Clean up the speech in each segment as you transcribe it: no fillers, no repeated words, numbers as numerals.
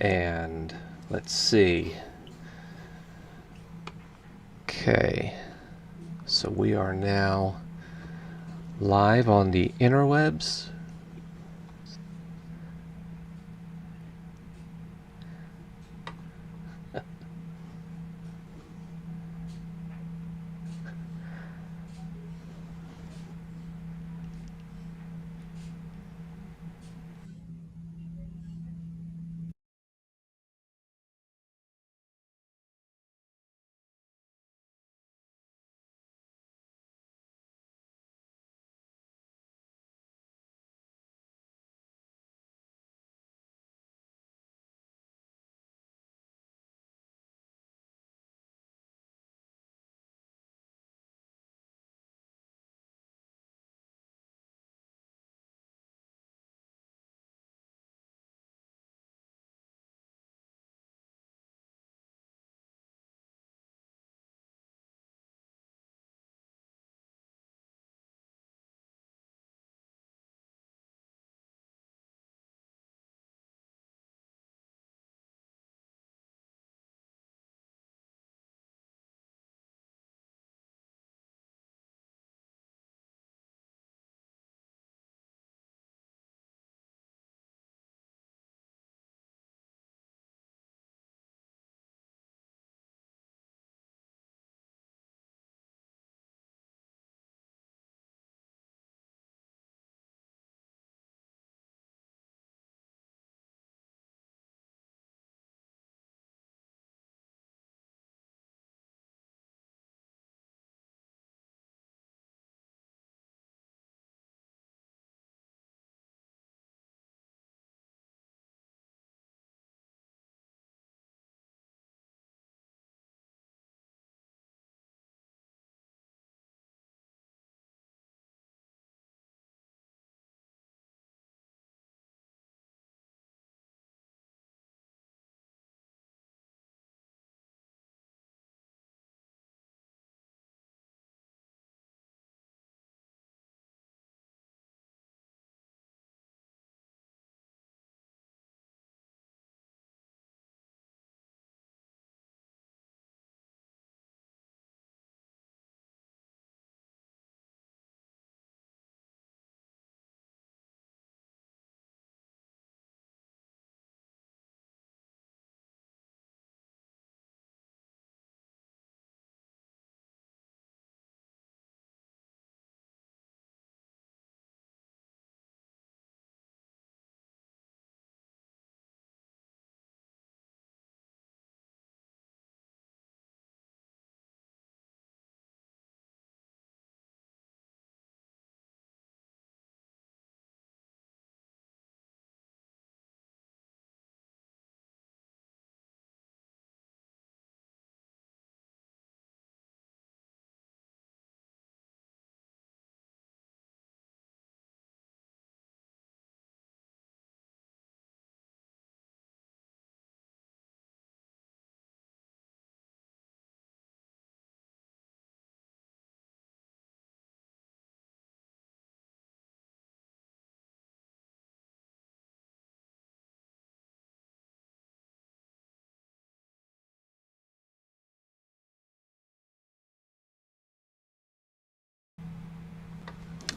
And let's see. Okay, so we are now live on the interwebs.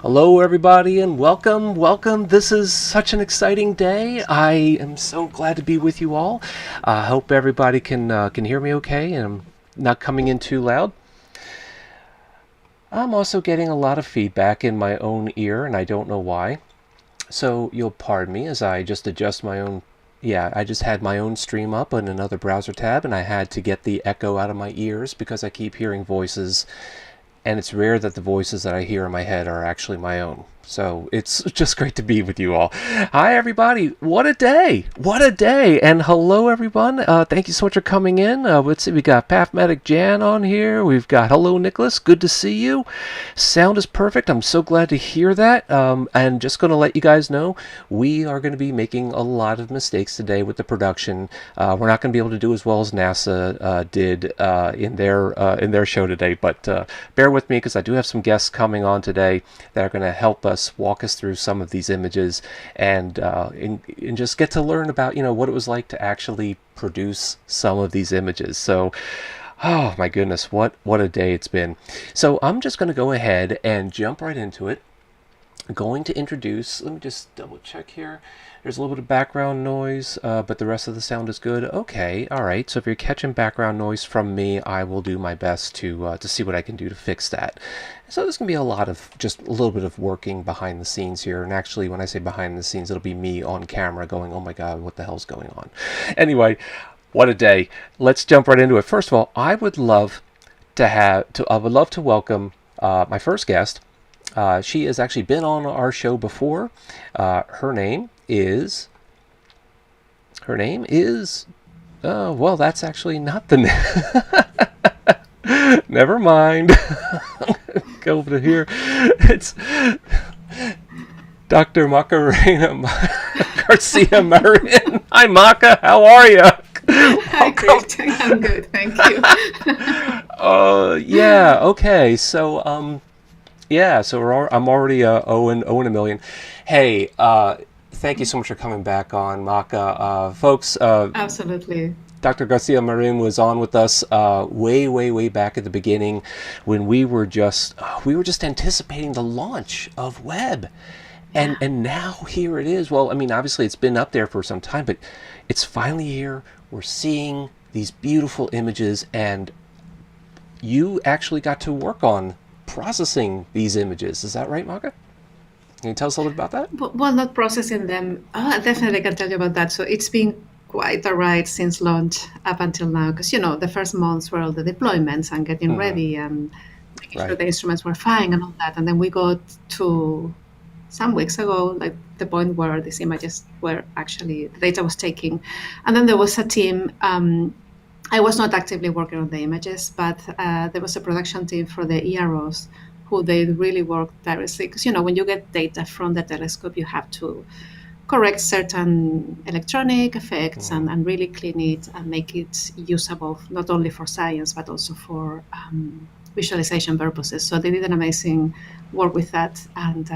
Hello, everybody, and welcome. This is such an exciting day. I am so glad to be with you all. I hope everybody can hear me okay, and I'm not coming in too loud. I'm also getting a lot of feedback in my own ear, and I don't know why. So you'll pardon me as I just adjust my own. Yeah, I just had my own stream up on another browser tab, and I had to get the echo out of my ears because I keep hearing voices, and it's rare that the voices that I hear in my head are actually my own. So it's just great to be with you all. Hi, everybody. What a day. What a day. And hello, everyone. Thank you so much for coming in. Let's see. We got Pathmatic Jan on here. We've got hello, Nicholas. Good to see you. Sound is perfect. I'm so glad to hear that. And just going to let you guys know, we are going to be making a lot of mistakes today with the production. We're not going to be able to do as well as NASA did in their show today. But bear with me because I do have some guests coming on today that are going to help us walk us through some of these images, and just get to learn about, what it was like to actually produce some of these images. So, oh my goodness, what a day it's been. So I'm just going to go ahead and jump right into it. I'm going to introduce, let me just double check here. There's a little bit of background noise, but the rest of the sound is good. Okay, all right. So if you're catching background noise from me, I will do my best to see what I can do to fix that. So there's going to be just a little bit of working behind the scenes here. And actually, when I say behind the scenes, it'll be me on camera going, oh my God, what the hell's going on? Anyway, what a day. Let's jump right into it. First of all, I would love to welcome my first guest. She has actually been on our show before. Her name is, well, that's actually not the name. Never mind. Go over to here. It's Dr. Macarena Garcia Marin. Hi, Maca. How are you? Hi, great. I'm good. Thank you. Yeah. Okay. So, I'm already owing a million. Hey, thank you so much for coming back on, Maca. Folks, Absolutely. Dr. Garcia Marin was on with us way back at the beginning when we were just anticipating the launch of Webb. And now here it is. Well, I mean, obviously it's been up there for some time, but it's finally here. We're seeing these beautiful images, and you actually got to work on processing these images. Is that right, Maca? Can you tell us a little bit about that? Well, not processing them. I definitely can tell you about that. So it's been quite a ride since launch up until now, because, the first months were all the deployments and getting ready and making sure the instruments were fine and all that. And then we got to some weeks ago, like the point where these images were actually, the data was taking. And then there was a team. I was not actively working on the images, but there was a production team for the EROs who they really worked tirelessly. Because, when you get data from the telescope, you have to correct certain electronic effects and really clean it and make it usable, not only for science, but also for visualization purposes. So they did an amazing work with that. And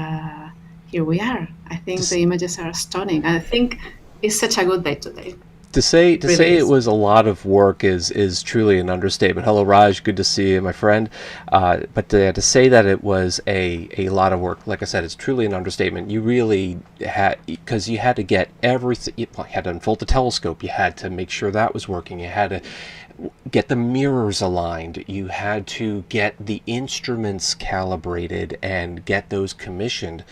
here we are. I think the images are stunning. And I think it's such a good day today. To say it was a lot of work is truly an understatement. Hello, Raj. Good to see you, my friend. But to say that it was a lot of work, like I said, it's truly an understatement. You really had, because you had to get everything. You had to unfold the telescope. You had to make sure that was working. You had to get the mirrors aligned. You had to get the instruments calibrated and get those commissioned.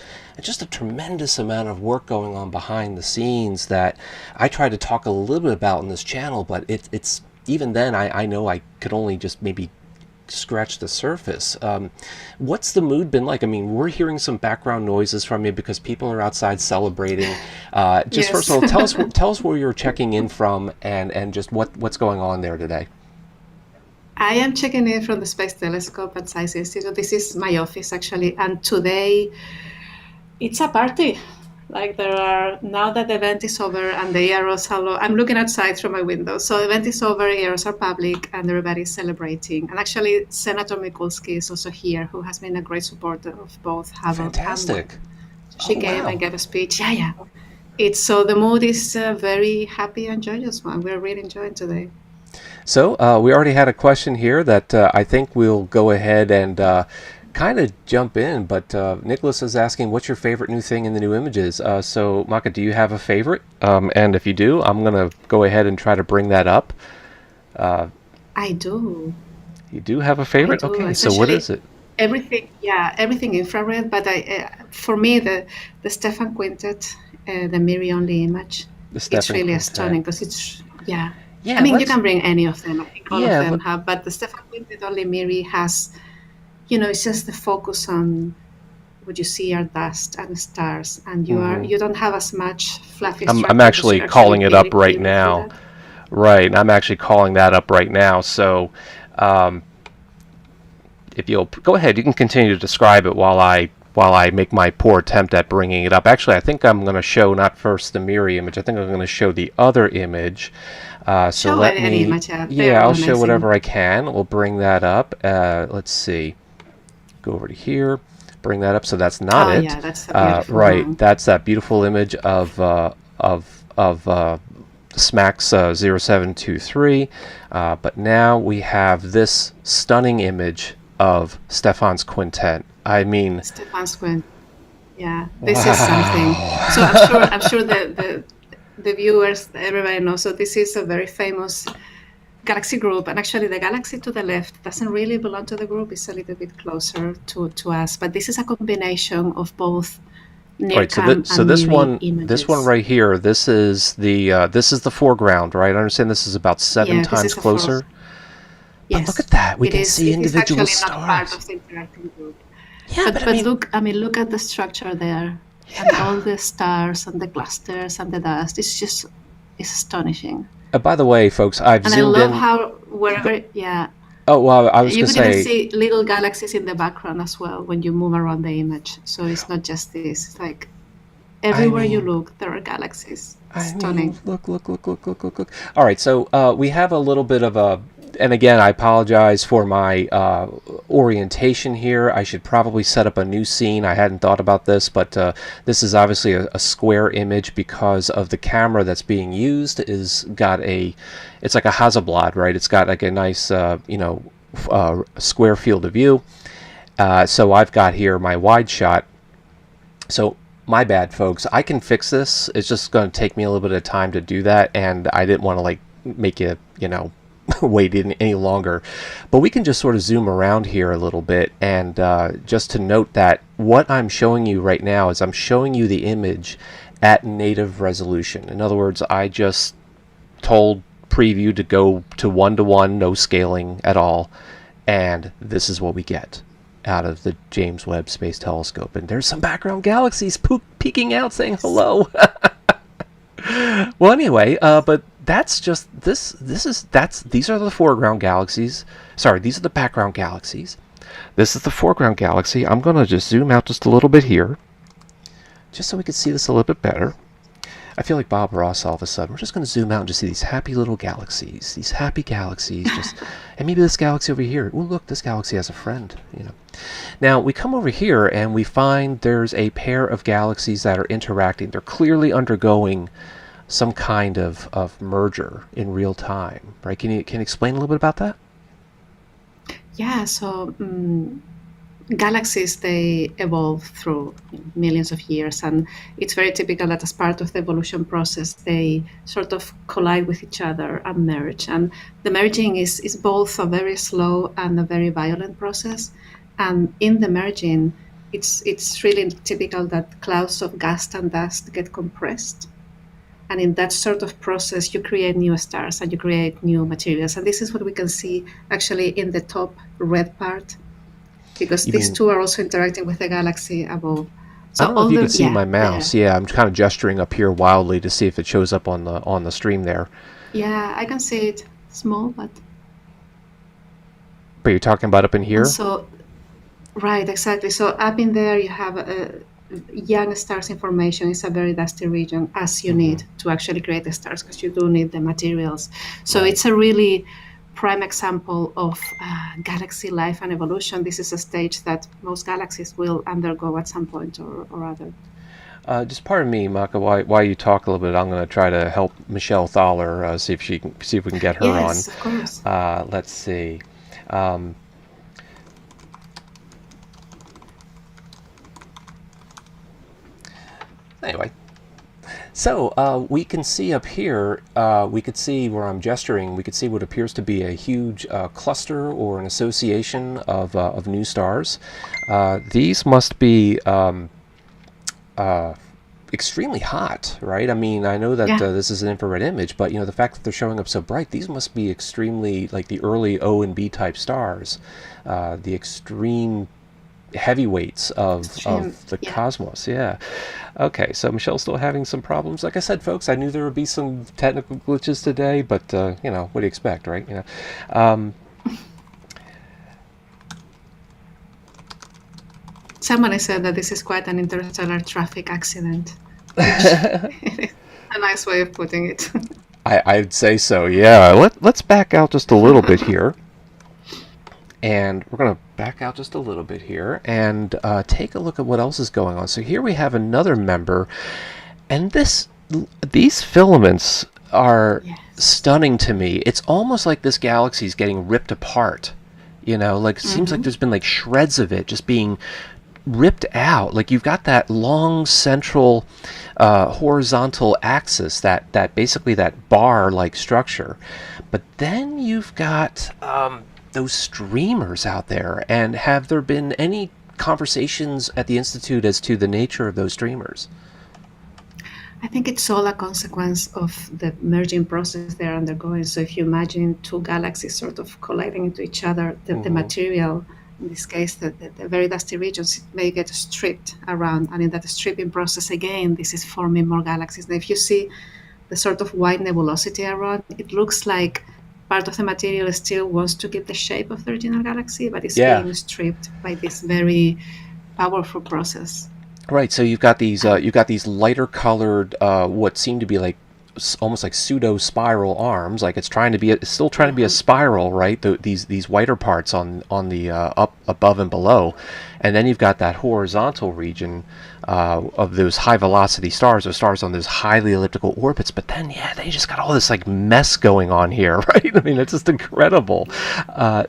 Just a tremendous amount of work going on behind the scenes that I try to talk a little bit about in this channel, but it's even then I know I could only just maybe scratch the surface. What's the mood been like? I mean, we're hearing some background noises from you because people are outside celebrating. Just First of all, tell us where you're checking in from and just what's going on there today. I am checking in from the Space Telescope at Science Institute. This is my office actually, and today it's a party. Like now that the event is over and the EROs are, I'm looking outside from my window. So the event is over, EROs are public, and everybody's celebrating. And actually, Senator Mikulski is also here, who has been a great supporter of both Hubble and Webb. She came and gave a speech. Yeah. So the mood is very happy and joyous one. We're really enjoying today. So we already had a question here that I think we'll go ahead and kind of jump in, but Nicholas is asking, what's your favorite new thing in the new images? So Maca, do you have a favorite? And if you do, I'm going to go ahead and try to bring that up. I do. You do have a favorite? Okay, so what is it? Everything infrared, but for me, the Stephan Quintet, the MIRI only image, it's really stunning because it's, yeah. I mean, you can bring any of them. I think all of them have, but the Stephan Quintet only MIRI has, it's just the focus on what you see are dust and stars, and you don't have as much fluffy structure. I'm actually calling it up right now. Right, I'm actually calling that up right now. So, if you'll go ahead, you can continue to describe it while I make my poor attempt at bringing it up. Actually, I think I'm going to show not first the MIRI image. I think I'm going to show the other image. So let me. Yeah, I'll show whatever I can. We'll bring that up. Let's see. Go over to here. bring that up. So that's not Oh it. yeah, that's a beautiful Right, one. that's that beautiful image of SMACS 0723. But now we have this stunning image of Stephan's Quintet. I mean, Stephan's Quintet. Yeah, this is something. So wow. I'm sure the viewers, everybody knows. So this is a very famous galaxy group, and actually the galaxy to the left doesn't really belong to the group. It's a little bit closer to us, but this is a combination of both Right. So NIRCam and this MIRI one images. right here, this is the foreground, right? I understand this is about seven Yeah, this times is a four. closer. But look Yes, at that. We it can is. see It is individual actually not part stars. of the interacting group. Yeah, but I But mean, look, I mean, look at the structure there, and all yeah. the stars and the clusters and the dust. It's astonishing. By the way, folks, I've And I zoomed love in. how wherever, yeah, Oh, well, I was you going to could even say, see little galaxies in the background as well when you move around the image. So it's not just this. It's like I everywhere you mean, look, there are galaxies. I mean, Stunning. look. All right, so we have a little bit of a, and again, I apologize for my orientation here. I should probably set up a new scene. I hadn't thought about this, but this is obviously a square image because of the camera that's being used is got a, it's like a Hasselblad, right? It's got like a nice, square field of view. So I've got here my wide shot. So my bad, folks. I can fix this. It's just going to take me a little bit of time to do that, and I didn't want to like make you, wait any longer. But we can just sort of zoom around here a little bit, and just to note that what I'm showing you right now is I'm showing you the image at native resolution. In other words, I just told preview to go to 1:1, no scaling at all, and this is what we get out of the James Webb Space Telescope. And there's some background galaxies peeking out saying hello. Well, anyway, but that's just these are the foreground galaxies. Sorry, these are the background galaxies. This is the foreground galaxy. I'm going to just zoom out just a little bit here, just so we can see this a little bit better. I feel like Bob Ross all of a sudden. We're just going to zoom out and just see these happy little galaxies, these happy galaxies. Just, and maybe this galaxy over here. Oh, look, this galaxy has a friend. Now we come over here and we find there's a pair of galaxies that are interacting. They're clearly undergoing some kind of merger in real time, right? Can you explain a little bit about that? Yeah. So galaxies, they evolve through millions of years, and it's very typical that as part of the evolution process they sort of collide with each other and merge, and the merging is both a very slow and a very violent process. And in the merging, it's really typical that clouds of gas and dust get compressed, and in that sort of process you create new stars and you create new materials, and this is what we can see actually in the top red part, because You these mean, two are also interacting with the galaxy above. I So don't know if all you the, can see yeah, my mouse. there. Yeah, I'm kind of gesturing up here wildly to see if it shows up on the stream there. Yeah, I can see it small, but But you're talking about up in and here? so right, exactly. So up in there you have young stars information. It's a very dusty region, as you Hmm. need to actually create the stars, because you do need the materials. So Right. it's a really prime example of galaxy life and evolution. This is a stage that most galaxies will undergo at some point or other. Just pardon me, Maka, why you talk a little bit. I'm going to try to help Michelle Thaller, see if we can get her on. Yes, of course. Let's see. Um, anyway, so we can see up here. We could see where I'm gesturing. We could see what appears to be a huge cluster or an association of new stars. These must be extremely hot, right? I mean, I know that Yeah. this is an infrared image, but the fact that they're showing up so bright, these must be extremely like the early O and B type stars, the extreme heavyweights Extreme. of the Yeah. cosmos. Yeah. Okay, so Michelle's still having some problems. Like I said, folks, I knew there would be some technical glitches today, but what do you expect, right? Um, Somebody said that this is quite an interstellar traffic accident, which is a nice way of putting it. I'd say so. Yeah. Let's back out just a little bit here. And we're going to back out just a little bit here and take a look at what else is going on. So here we have another member, and these filaments are stunning to me. It's almost like this galaxy is getting ripped apart. Like it seems like there's been like shreds of it just being ripped out. Like you've got that long central horizontal axis, that basically that bar-like structure, but then you've got those streamers out there. And have there been any conversations at the Institute as to the nature of those streamers? I think it's all a consequence of the merging process they're undergoing. So if you imagine two galaxies sort of colliding into each other, the material, in this case, the very dusty regions, may get stripped around. And in that stripping process, again, this is forming more galaxies. Now, if you see the sort of white nebulosity around, it looks like part of the material still wants to keep the shape of the original galaxy, but it's being stripped by this very powerful process. Right. So you've got these lighter colored what seem to be like almost like pseudo spiral arms. Like it's still trying to be a spiral, right? These whiter parts on the up above and below, and then you've got that horizontal region of those high velocity stars, those stars on those highly elliptical orbits. But then they just got all this like mess going on here, right? I mean, it's just incredible.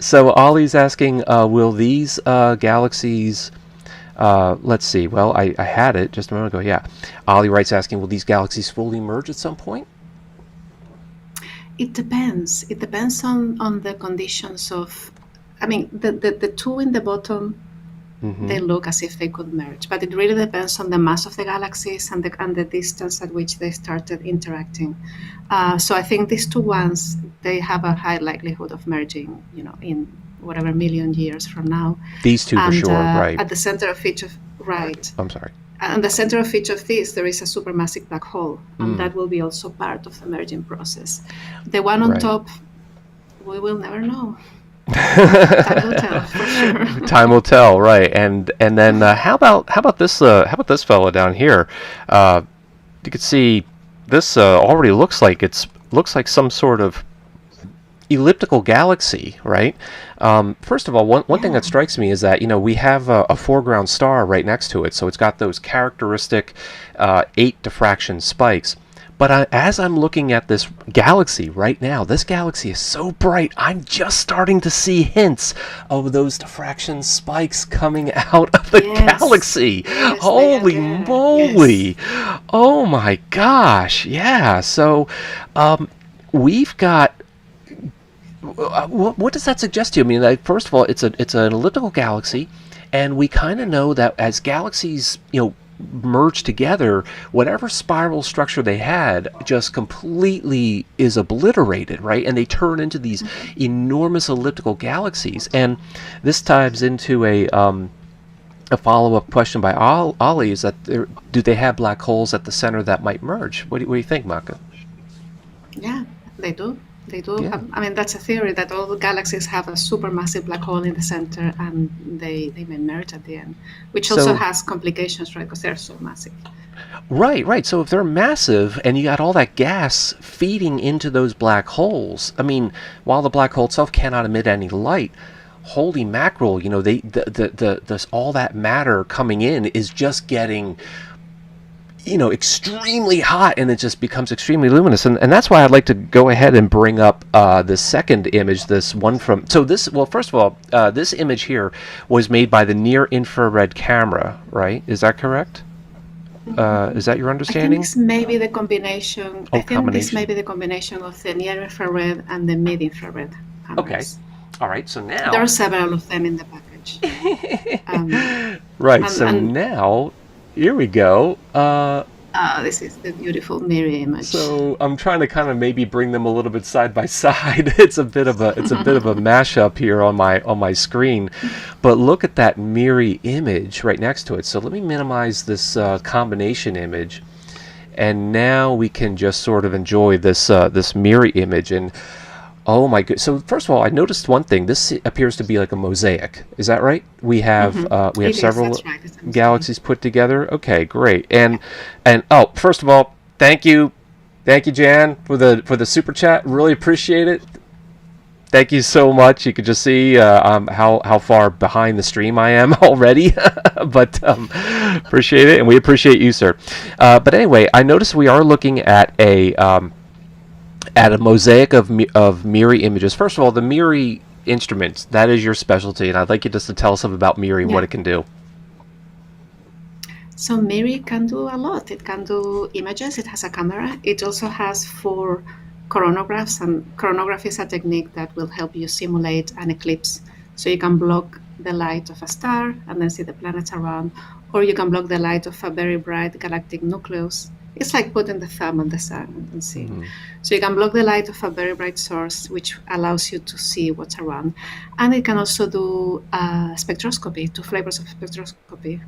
So Ollie's asking, will these galaxies? Let's see. Well, I had it just a moment ago. Yeah. Ollie writes asking, will these galaxies fully merge at some point? It depends. It depends on the conditions of... I mean, the two in the bottom, they look as if they could merge. But it really depends on the mass of the galaxies and the distance at which they started interacting. So I think these two ones, they have a high likelihood of merging, in whatever million years from now. These two for sure, right. At the center of each of... Right. I'm sorry. And the center of each of these, there is a supermassive black hole, and that will be also part of the merging process. The one on top, we will never know. Time will tell, for sure. Time will tell, right? And then how about this fellow down here? You can see this already looks like some sort of elliptical galaxy, right? First of all, one thing that strikes me is that we have a foreground star right next to it, so it's got those characteristic 8 diffraction spikes. But as I'm looking at this galaxy right now, this galaxy is so bright, I'm just starting to see hints of those diffraction spikes coming out of the galaxy. Yes, holy moly! Yes. Oh my gosh! Yeah. So we've got. What does that suggest to you? I mean, first of all, it's an elliptical galaxy, and we kind of know that as galaxies, merge together, whatever spiral structure they had just completely is obliterated, right? And they turn into these enormous elliptical galaxies. And this ties into a follow-up question by Ollie: is that do they have black holes at the center that might merge? What do you think, Maka? Yeah, they do. They do. Yeah. I mean, that's a theory that all the galaxies have a supermassive black hole in the center, and they may merge at the end, which also has complications, right? Because they're so massive. Right. So if they're massive and you got all that gas feeding into those black holes, I mean, while the black hole itself cannot emit any light, holy mackerel, the all that matter coming in is just getting extremely hot, and it just becomes extremely luminous, and that's why I'd like to go ahead and bring up the second image, this one from. So first of all, this image here was made by the near infrared camera, right? Is that correct? Is that your understanding? I think this may be the combination. This may be the combination of the near infrared and the mid infrared cameras. Okay. All right. So now there are several of them in the package. Right. Now. Here we go. This is the beautiful MIRI image. So I'm trying to kind of maybe bring them a little bit side by side. It's a bit of a mashup here on my screen, but look at that MIRI image right next to it. So let me minimize this combination image, and now we can just sort of enjoy this MIRI image. And oh my good! So first of all, I noticed one thing. This appears to be like a mosaic. Is that right? We have several galaxies put together. Okay, great. And first of all, thank you, Jan, for the super chat. Really appreciate it. Thank you so much. You could just see how far behind the stream I am already, but appreciate it, and we appreciate you, sir. But anyway, I noticed we are looking at a mosaic of MIRI images. First of all, the MIRI instruments, that is your specialty, and I'd like you just to tell us about MIRI and what Yeah. it can do. So MIRI can do a lot. It can do images. It has a camera. It also has four coronagraphs, and coronagraph is a technique that will help you simulate an eclipse. So you can block the light of a star and then see the planets around, or you can block the light of a very bright galactic nucleus. It's like putting the thumb on the sun and seeing. So you can block the light of a very bright source, which allows you to see what's around. And it can also do spectroscopy, two flavors of spectroscopy,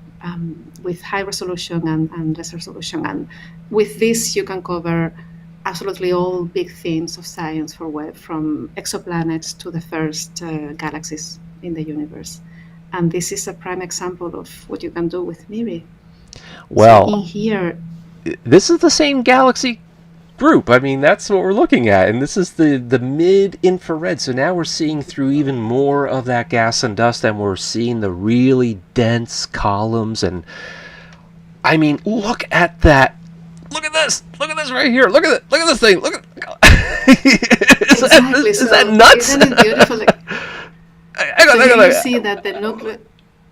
with high resolution and less resolution. And with this, you can cover absolutely all big themes of science for Webb, from exoplanets to the first galaxies in the universe. And this is a prime example of what you can do with MIRI. So in Well, here, this is the same galaxy group. I mean, that's what we're looking at, and this is the mid infrared. So now we're seeing through even more of that gas and dust, and we're seeing the really dense columns. And I mean, look at that. Look at this. Look at this right here. Look at it. Look at this thing. Look at. exactly. Is So that nuts? isn't it beautiful? So here you see that the nucleus.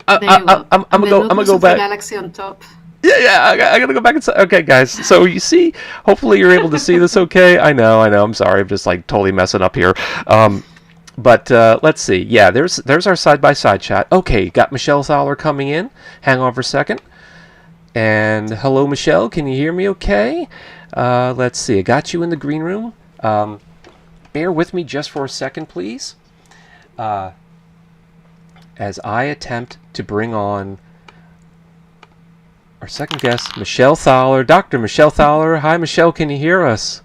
There you go. I'm And the gonna nucleus go of the back. galaxy on top. Yeah, I gotta go back and say, okay, guys. So you see, hopefully you're able to see this. Okay, I know. I'm sorry. I'm just like totally messing up here. But let's see. Yeah, there's our side by side shot. Okay, got Michelle Thaller coming in. Hang on for a second. And hello, Michelle. Can you hear me? Okay. Let's see. I got you in the green room. Bear with me just for a second, please, as I attempt to bring on our second guest, Michelle Thaller. Dr. Michelle Thaller. Hi, Michelle. Can you hear us?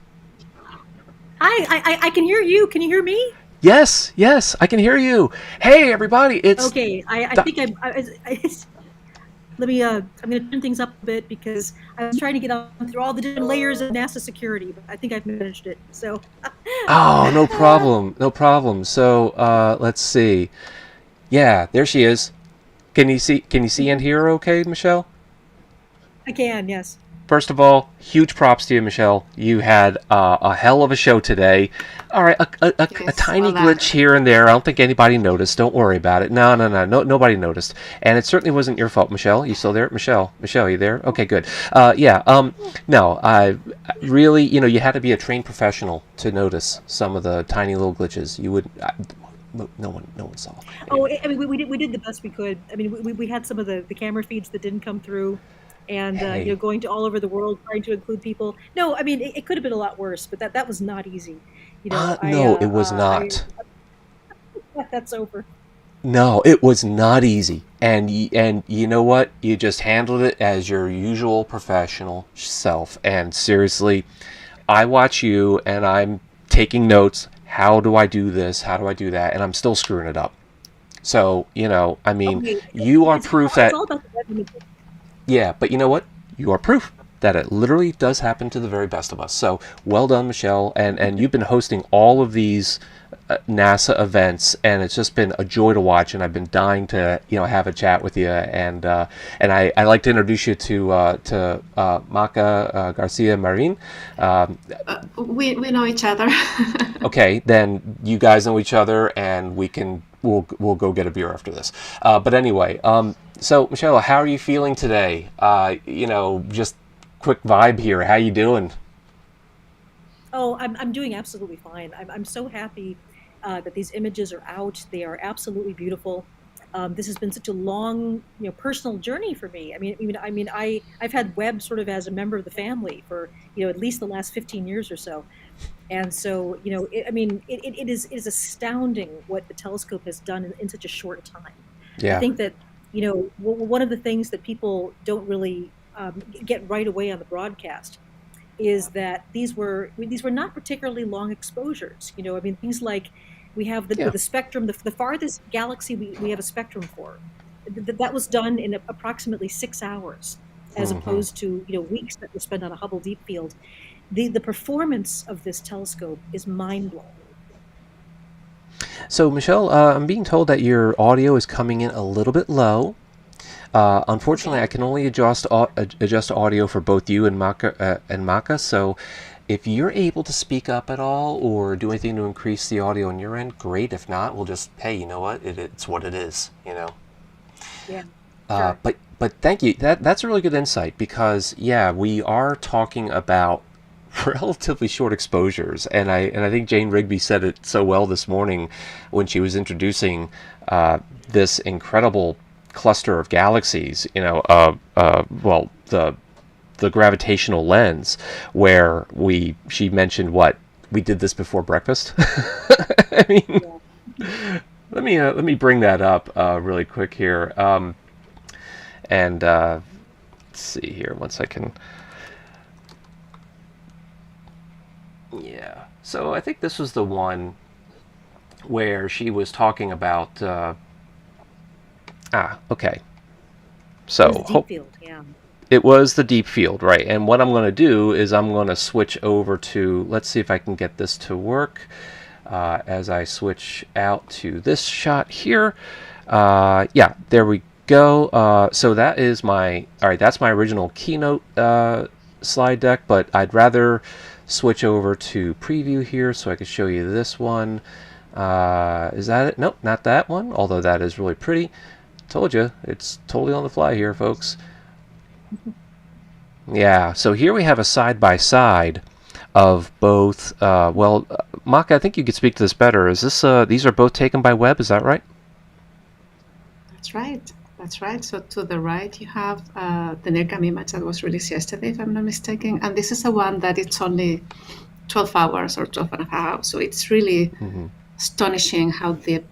Hi, I can hear you. Can you hear me? Yes, I can hear you. Hey, everybody. It's Okay, I think let me. I'm going to turn things up a bit because I was trying to get on through all the different layers of NASA security, but I think I've managed it. So. Oh, no problem. No problem. So, let's see. Yeah, there she is. Can you see and hear okay, Michelle? I can, yes. First of all, huge props to you, Michelle. You had a hell of a show today. All right, a Yes, tiny well, glitch here and there. I don't think anybody noticed. Don't worry about it. No, nobody noticed. And it certainly wasn't your fault, Michelle. You still there, Michelle? Michelle, you there? Okay, good. Yeah. No, I really, you had to be a trained professional to notice some of the tiny little glitches. You would. No one saw. Oh, Anyway. I mean, we did the best we could. I mean, we had some of the camera feeds that didn't come through, and Hey. going to all over the world trying to include people. No, I mean, it could have been a lot worse, but that was not easy. No, it was not. That's over. No, it was not easy. And you know what? You just handled it as your usual professional self. And seriously, I watch you and I'm taking notes. How do I do this? How do I do that? And I'm still screwing it up. So, I mean, Okay, you are proof it's that, all about the web images. yeah, but you know what? You are proof that it literally does happen to the very best of us. So, well done, Michelle. And you've been hosting all of these NASA events, and it's just been a joy to watch. And I've been dying to, have a chat with you. And I like to introduce you to Maca Garcia Marin. We know each other. Okay, then you guys know each other, and we'll go get a beer after this. But anyway, so Michelle, how are you feeling today? Just quick vibe here. How you doing? Oh, I'm doing absolutely fine. I'm so happy that these images are out. They are absolutely beautiful. This has been such a long, personal journey for me. I've had Webb sort of as a member of the family for at least the last 15 years or so. And so, it is astounding what the telescope has done in such a short time. I Yeah, think that, one of the things that people don't really get right away on the broadcast is that these were not particularly long exposures. Things like we have yeah. the spectrum, the farthest galaxy we have a spectrum for. That was done in approximately 6 hours, as Hmm. opposed to weeks that were spent on a Hubble Deep Field. The performance of this telescope is mind blowing. So, Michelle, I'm being told that your audio is coming in a little bit low. Unfortunately, I Okay. can only adjust audio for both you and Maka. So, if you're able to speak up at all or do anything to increase the audio on your end, great. If not, we'll just hey, you know what? It's what it is. You know. Yeah. Sure. But thank you. That's a really good insight because yeah, we are talking about relatively short exposures, and I think Jane Rigby said it so well this morning when she was introducing this incredible cluster of galaxies. Well, the gravitational lens, where she mentioned what we did this before breakfast. I mean, Yeah. let me bring that up really quick here. And let's see here once I can. Yeah. So I think this was the one where she was talking about. Okay. It was So a deep hope field. Yeah. it was the deep field, right? And what I'm going to do is I'm going to switch over to. Let's see if I can get this to work. As I switch out to this shot here. Yeah, there we go. So that is my. All right, that's my original keynote slide deck, but I'd rather switch over to preview here so I can show you this one. Is that it? Nope, not that one, although that is really pretty. Told you, it's totally on the fly here, folks. Yeah, so here we have a side-by-side of both, Maka, I think you could speak to this better. Is this, these are both taken by Webb, is that right? That's right. That's right. So to the right, you have the NIRCam image that was released yesterday, if I'm not mistaken. And this is the one that it's only 12 hours or 12 and a half hours. So it's really astonishing how deep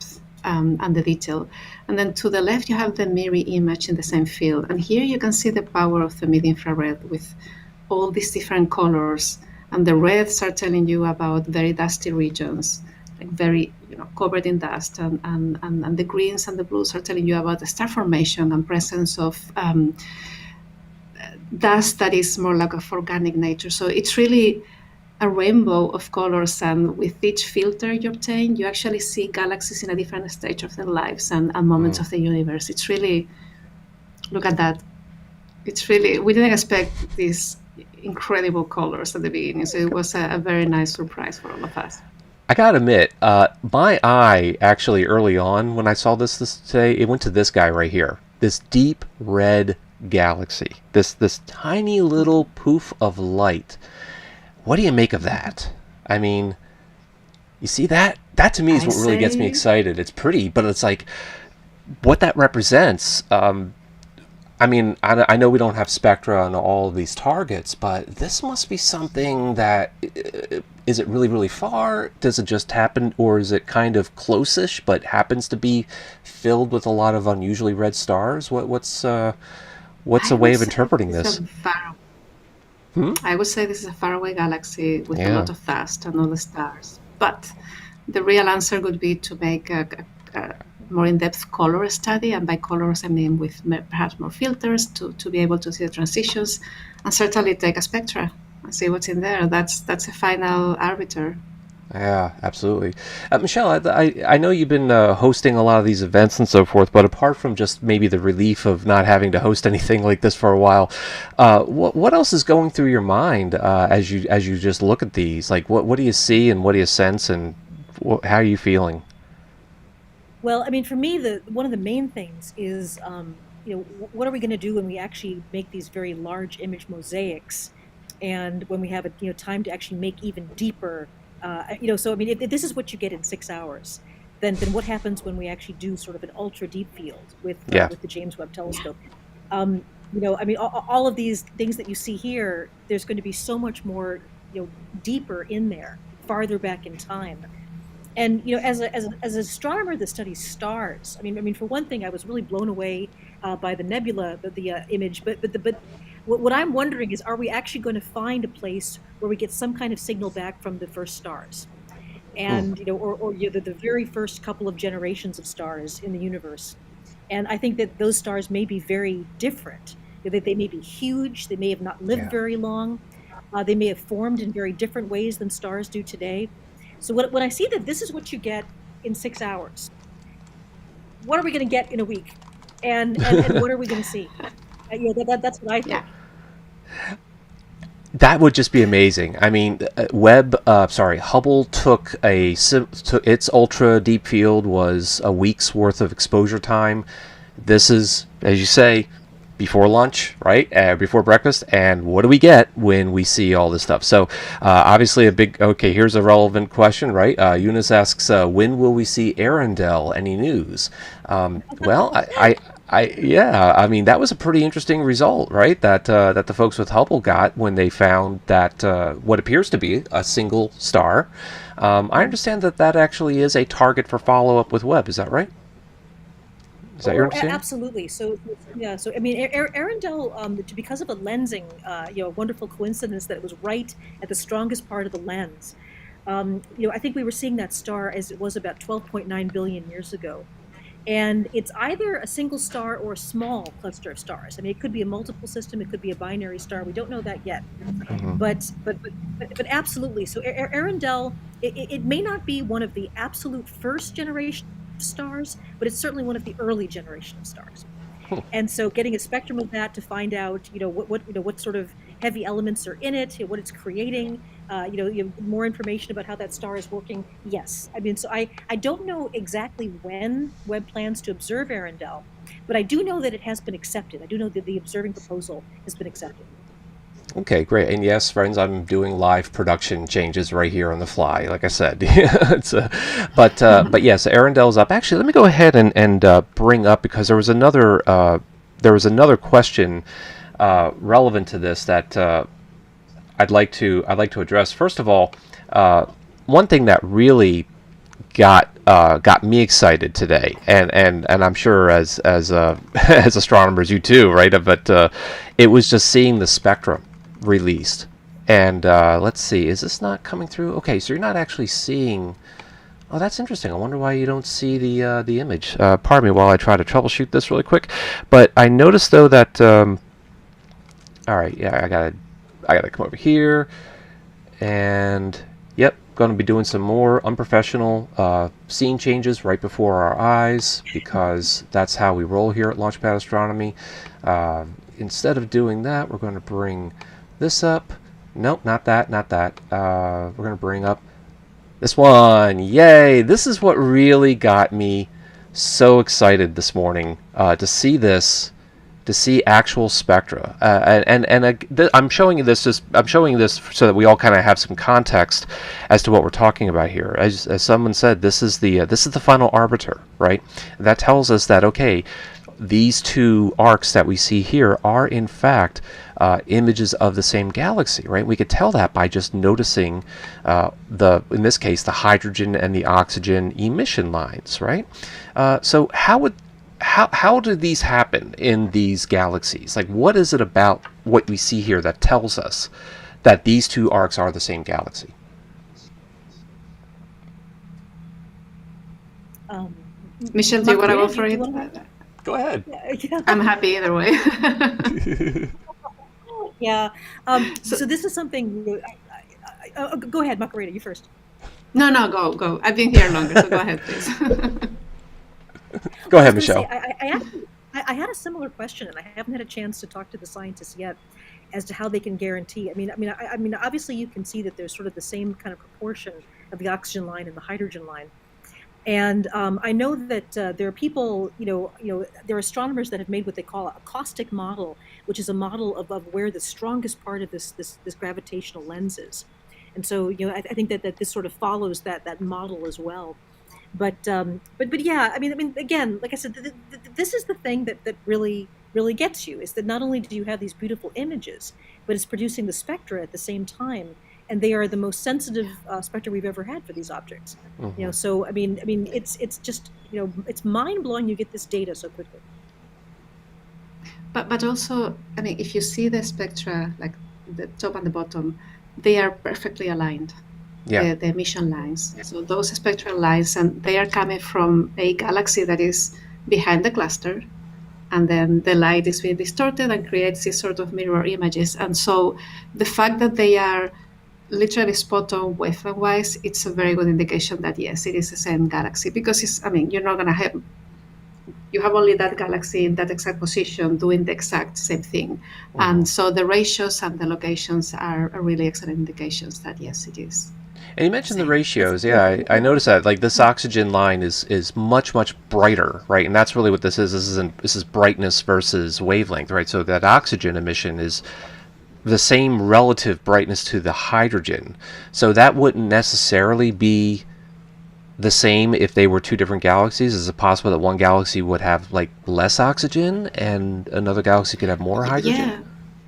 and the detail. And then to the left, you have the MIRI image in the same field. And here you can see the power of the mid-infrared with all these different colors. And the reds are telling you about very dusty regions, like very, covered in dust. And the greens and the blues are telling you about the star formation and presence of dust that is more like of organic nature. So it's really a rainbow of colors, and with each filter you obtain, you actually see galaxies in a different stage of their lives and moments of the universe. It's really, look at that. It's really, we didn't expect these incredible colors at the beginning, so it was a very nice surprise for all of us. I gotta admit, my eye actually early on when I saw this today, it went to this guy right here. This deep red galaxy. This tiny little poof of light. What do you make of that? I mean, you see that? That to me is I what really gets me say, excited. It's pretty, but it's like what that represents. I mean, I know we don't have spectra on all of these targets, but this must be something that is it really, really far? Does it just happen, or is it kind of close-ish, but happens to be filled with a lot of unusually red stars? What's a I way would of say interpreting this is this? a far, Hmm? I would say this is a faraway galaxy with a Yeah. lot of dust and all the stars. But the real answer would be to make a more in-depth color study, and by colors I mean with perhaps more filters to be able to see the transitions, and certainly take a spectra and see what's in there. That's a final arbiter. Yeah, absolutely. Michelle, I know you've been hosting a lot of these events and so forth, but apart from just maybe the relief of not having to host anything like this for a while, what else is going through your mind as you just look at these? Like, what do you see and what do you sense and how are you feeling? Well, I mean, for me, the one of the main things is, what are we going to do when we actually make these very large image mosaics, and when we have time to actually make even deeper, So I mean, if this is what you get in 6 hours, then what happens when we actually do sort of an ultra deep field Yeah. with the James Webb Yeah. Telescope? I mean, all of these things that you see here, there's going to be so much more, deeper in there, farther back in time. And as an astronomer that studies stars, I mean, for one thing, I was really blown away by the nebula, the image. But what I'm wondering is, are we actually going to find a place where we get some kind of signal back from the first stars, Hmm. and or the very first couple of generations of stars in the universe? And I think that those stars may be very different. That they may be huge. They may have not lived Yeah. very long. They may have formed in very different ways than stars do today. So when I see that this is what you get in 6 hours. What are we going to get in a week? And what are we going to see? That's what I think. Yeah. That would just be amazing. I mean, Hubble took its ultra deep field was a week's worth of exposure time. This is, as you say, before lunch, right? Before breakfast. And what do we get when we see all this stuff? So, obviously, here's a relevant question, right? Eunice asks, when will we see Arundel? Any news? Well, I mean, that was a pretty interesting result, right? That the folks with Hubble got when they found that what appears to be a single star. I understand that actually is a target for follow-up with Webb. Is that right? Is that your understanding? Absolutely. So yeah. So I mean, Arundel, because of a lensing, a wonderful coincidence that it was right at the strongest part of the lens. I think we were seeing that star as it was about 12.9 billion years ago. And it's either a single star or a small cluster of stars. I mean, it could be a multiple system, it could be a binary star. We don't know that yet. Mm-hmm. But absolutely. So Arundel, it may not be one of the absolute first generation of stars, but it's certainly one of the early generation of stars. And so getting a spectrum of that to find out, what sort of heavy elements are in it, what it's creating, more information about how that star is working. Yes. I mean, so I don't know exactly when Webb plans to observe Arundel, but I do know that it has been accepted. I do know that the observing proposal has been accepted. Okay, great. And yes, friends, I'm doing live production changes right here on the fly. Like I said, but yes, Arendel's up. Actually, let me go ahead and bring up, because there was another question relevant to this that I'd like to address. First of all, one thing that really got me excited today, and I'm sure as as astronomers, you too, right? But it was just seeing the spectrum released. And let's see, is this not coming through? Okay, so you're not actually seeing. Oh, that's interesting. I wonder why you don't see the image. Pardon me while I try to troubleshoot this really quick. But I noticed though that. All right, yeah, I gotta come over here, and yep, going to be doing some more unprofessional scene changes right before our eyes, because that's how we roll here at Launchpad Astronomy. Instead of doing that, we're going to bring this up. Nope, not that. We're going to bring up this one. Yay! This is what really got me so excited this morning to see this, to see actual spectra. I'm showing you this so that we all kind of have some context as to what we're talking about here. As someone said, this is the final arbiter, right? That tells us that, okay, these two arcs that we see here are in fact images of the same galaxy, right? We could tell that by just noticing in this case, the hydrogen and the oxygen emission lines, right? So how do these happen in these galaxies? Like, what is it about what we see here that tells us that these two arcs are the same galaxy? Michelle, do you want to go for it? Go ahead. Yeah. I'm happy either way. Yeah. So this is something. Go ahead, Macarena. You first. No, go. I've been here longer, so go ahead, please. Go ahead, Michelle. I had a similar question, and I haven't had a chance to talk to the scientists yet as to how they can guarantee. I mean, obviously you can see that there's sort of the same kind of proportion of the oxygen line and the hydrogen line. And I know that there are people, there are astronomers that have made what they call a caustic model, which is a model of where the strongest part of this gravitational lens is. And so, I think that this sort of follows that model as well. But yeah, I mean, again, like I said, this is the thing that really gets you, is that not only do you have these beautiful images, but it's producing the spectra at the same time. And they are the most sensitive spectra we've ever had for these objects. Mm-hmm. So I mean, it's just it's mind blowing. You get this data so quickly. But also, I mean, if you see the spectra, like the top and the bottom, they are perfectly aligned. Yeah. The emission lines. So those spectral lines, and they are coming from a galaxy that is behind the cluster, and then the light is being distorted and creates these sort of mirror images. And so the fact that they are literally spot on wavelength wise, it's a very good indication that yes, it is the same galaxy, because it's, I mean, you're not going to have, you have only that galaxy in that exact position doing the exact same thing. And so the ratios and the locations are really excellent indications that yes, it is And you the mentioned the same. ratios. Yeah, I noticed that. Like this oxygen line is much brighter, right? And that's really what this is. This is brightness versus wavelength, right? So that oxygen emission is the same relative brightness to the hydrogen. So that wouldn't necessarily be the same if they were two different galaxies. Is it possible that one galaxy would have like less oxygen and another galaxy could have more hydrogen? Yeah,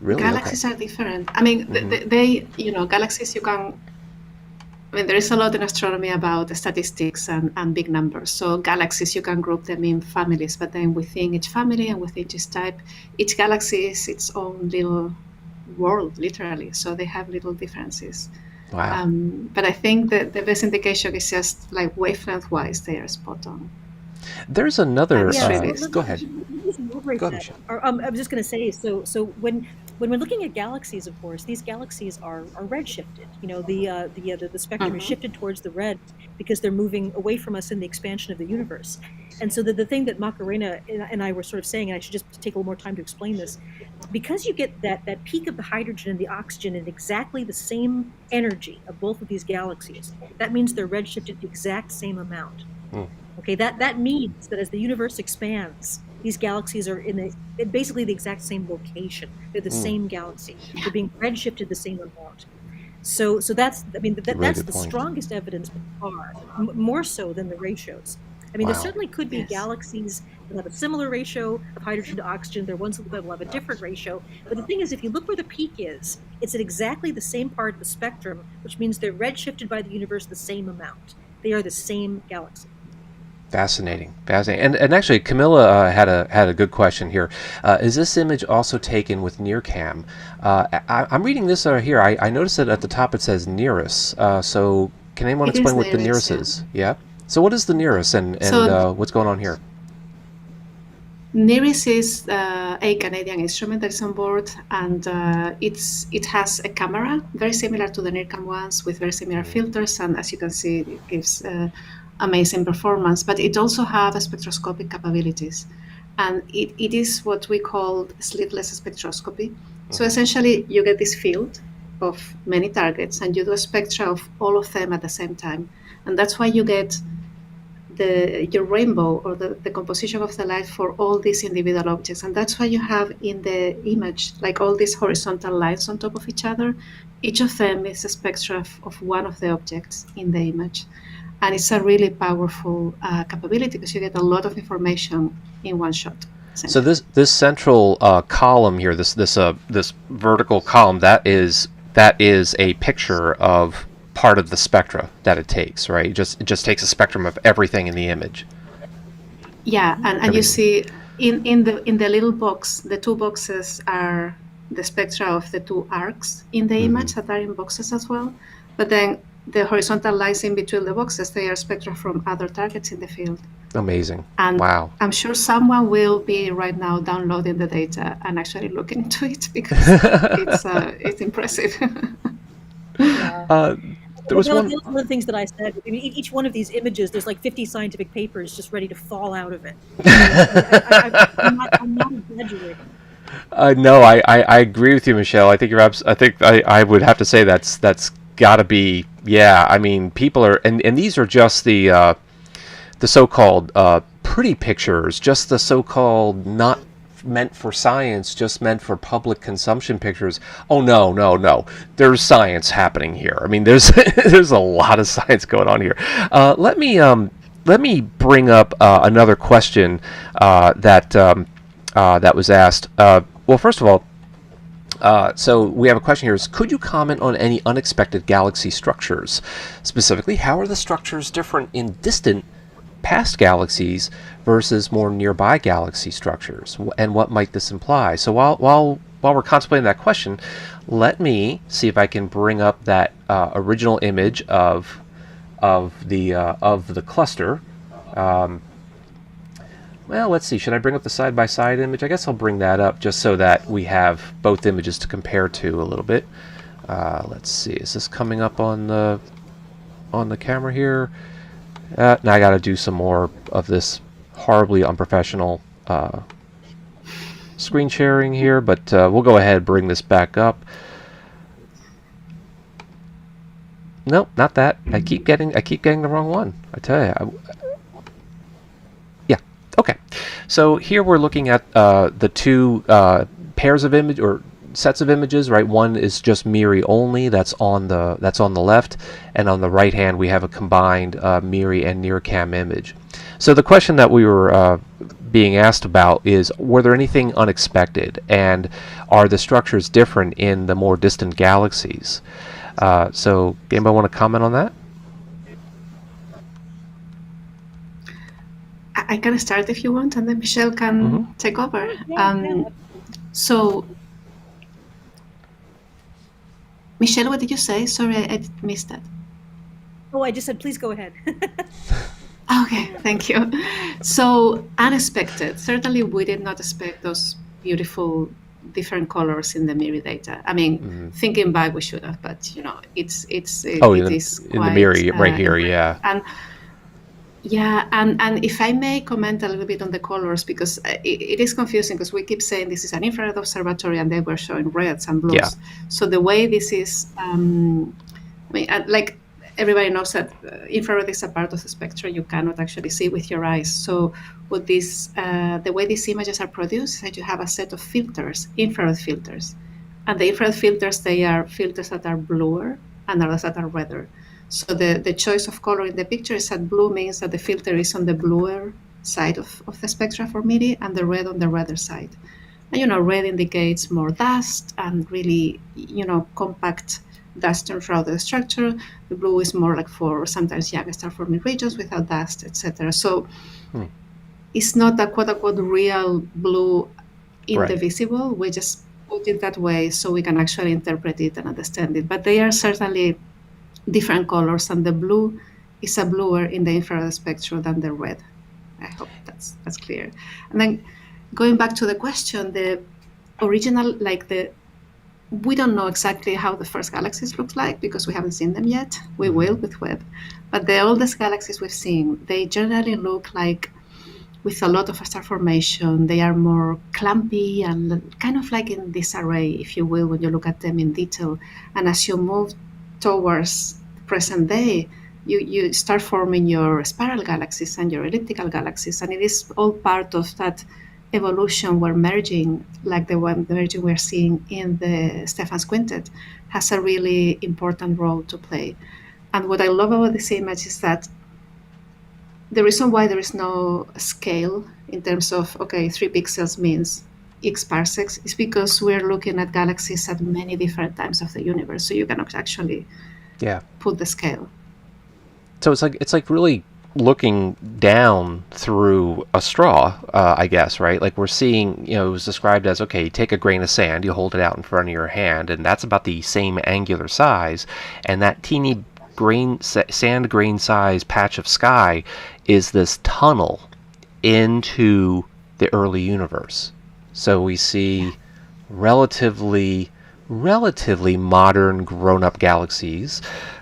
Really? Okay. galaxies are different. I mean, they, you know, galaxies you can, I mean, there is a lot in astronomy about the statistics and big numbers. So galaxies, you can group them in families, but then within each family and within each type, each galaxy is its own little world, literally. So they have little differences. Wow. But I think that the best indication is just like wavelength-wise, they are spot on. There's another. It's Yeah, so really, Go ahead. let me elaborate Go ahead, that. Michelle. I was just going to say, so when we're looking at galaxies, of course, these galaxies are red shifted. You know, the spectrum is shifted towards the red because they're moving away from us in the expansion of the universe. And so the thing that Macarena and I were sort of saying, and I should just take a little more time to explain this, because you get that peak of the hydrogen and the oxygen in exactly the same energy of both of these galaxies, that means they're red shifted the exact same amount. Okay, that means that as the universe expands, these galaxies are in basically the exact same location. They're the same galaxy. They're being redshifted the same amount. So that's, I mean, Really that's good the point. strongest evidence by far, more so than the ratios. I mean, there Wow. certainly could be Yes. galaxies that have a similar ratio of hydrogen to oxygen. There are ones that will have a different ratio. But the thing is, if you look where the peak is, it's at exactly the same part of the spectrum, which means they're redshifted by the universe the same amount. They are the same galaxy. Fascinating. And actually, Camilla had a good question here. Is this image also taken with NearCam? I'm reading this here. I noticed that at the top it says Nearest. So can anyone it is explain what the nearest, Nearest is? Yeah. So what is the Nearest and So what's going on here? NIRIS is a Canadian instrument that is on board, and it has a camera very similar to the NIRCam ones with very similar filters, and as you can see, it gives amazing performance. But it also has spectroscopic capabilities, and it is what we call sleeveless spectroscopy. So essentially, you get this field of many targets, and you do a spectra of all of them at the same time, and that's why you get your rainbow or the composition of the light for all these individual objects. And that's why you have in the image like all these horizontal lines on top of each other. Each of them is a spectra of one of the objects in the image. And it's a really powerful capability because you get a lot of information in one shot. So this central column here, this vertical column, that is a picture of part of the spectra that it takes, right? It just takes a spectrum of everything in the image. Yeah, and you see in the little box, the two boxes are the spectra of the two arcs in the image that are in boxes as well. But then the horizontal lines in between the boxes, they are spectra from other targets in the field. Amazing. And wow. I'm sure someone will be right now downloading the data and actually looking into it because it's impressive. There was one. of the things that I said. I mean, each one of these images, there's like 50 scientific papers just ready to fall out of it. I'm not exaggerating. No, I agree with you, Michelle. I think I would have to say that's got to be, yeah. I mean, people are, and these are just the so-called pretty pictures, just the so-called not meant for science, just meant for public consumption pictures. Oh no, there's science happening here. I mean, there's there's a lot of science going on here. Let me bring up another question that was asked. Well, first of all, so we have a question here. Could you comment on any unexpected galaxy structures? Specifically, how are the structures different in distant past galaxies versus more nearby galaxy structures, and what might this imply? So while we're contemplating that question, let me see if I can bring up that original image of the cluster. Well, let's see. Should I bring up the side-by-side image? I guess I'll bring that up just so that we have both images to compare to a little bit. Let's see. Is this coming up on the camera here? Now I got to do some more of this horribly unprofessional screen sharing here, but we'll go ahead and bring this back up. Nope, not that. I keep getting the wrong one. I tell you. Yeah. Okay. So here we're looking at the two pairs of image or sets of images, right? One is just MIRI only. That's on the left, and on the right hand we have a combined MIRI and NIRCam image. So the question that we were being asked about is, were there anything unexpected, and are the structures different in the more distant galaxies? So anybody want to comment on that? I can start if you want, and then Michelle can take over. So, Michelle, what did you say? Sorry, I missed that. Oh, I just said, please go ahead. Okay, thank you. So, unexpected. Certainly, we did not expect those beautiful different colors in the MIRI data. I mean, thinking back, we should have, but it is in the MIRI right here, yeah. And yeah, and if I may comment a little bit on the colors, because it is confusing, because we keep saying this is an infrared observatory and they were showing reds and blues. Yeah. So the way this is, like everybody knows that infrared is a part of the spectrum you cannot actually see with your eyes. So what the way these images are produced is that you have a set of filters, infrared filters. And the infrared filters, they are filters that are bluer and others that are redder. So the choice of color in the picture is that blue means that the filter is on the bluer side of the spectra for MIRI, and the red on the redder side. And red indicates more dust and really compact dust throughout the structure. The blue is more like for sometimes young star forming regions without dust, etc. So it's not a quote unquote real blue in the visible. We just put it that way so we can actually interpret it and understand it. But they are certainly different colors, and the blue is a bluer in the infrared spectrum than the red. I hope that's clear. And then going back to the question, the original, we don't know exactly how the first galaxies look like because we haven't seen them yet. We will with Webb. But the oldest galaxies we've seen, they generally look like with a lot of star formation. They are more clumpy and kind of like in disarray, if you will, when you look at them in detail. And as you move towards the present day, you start forming your spiral galaxies and your elliptical galaxies, and it is all part of that evolution where merging, like the one merging we're seeing in the Stephan's Quintet, has a really important role to play. And what I love about this image is that the reason why there is no scale in terms of, 3 pixels means X parsecs, is because we're looking at galaxies at many different times of the universe, so you cannot actually put the scale. So it's like really looking down through a straw, I guess, right? Like we're seeing, it was described as, you take a grain of sand, you hold it out in front of your hand, and that's about the same angular size, and that teeny sand grain size patch of sky is this tunnel into the early universe. So we see relatively modern grown-up galaxies,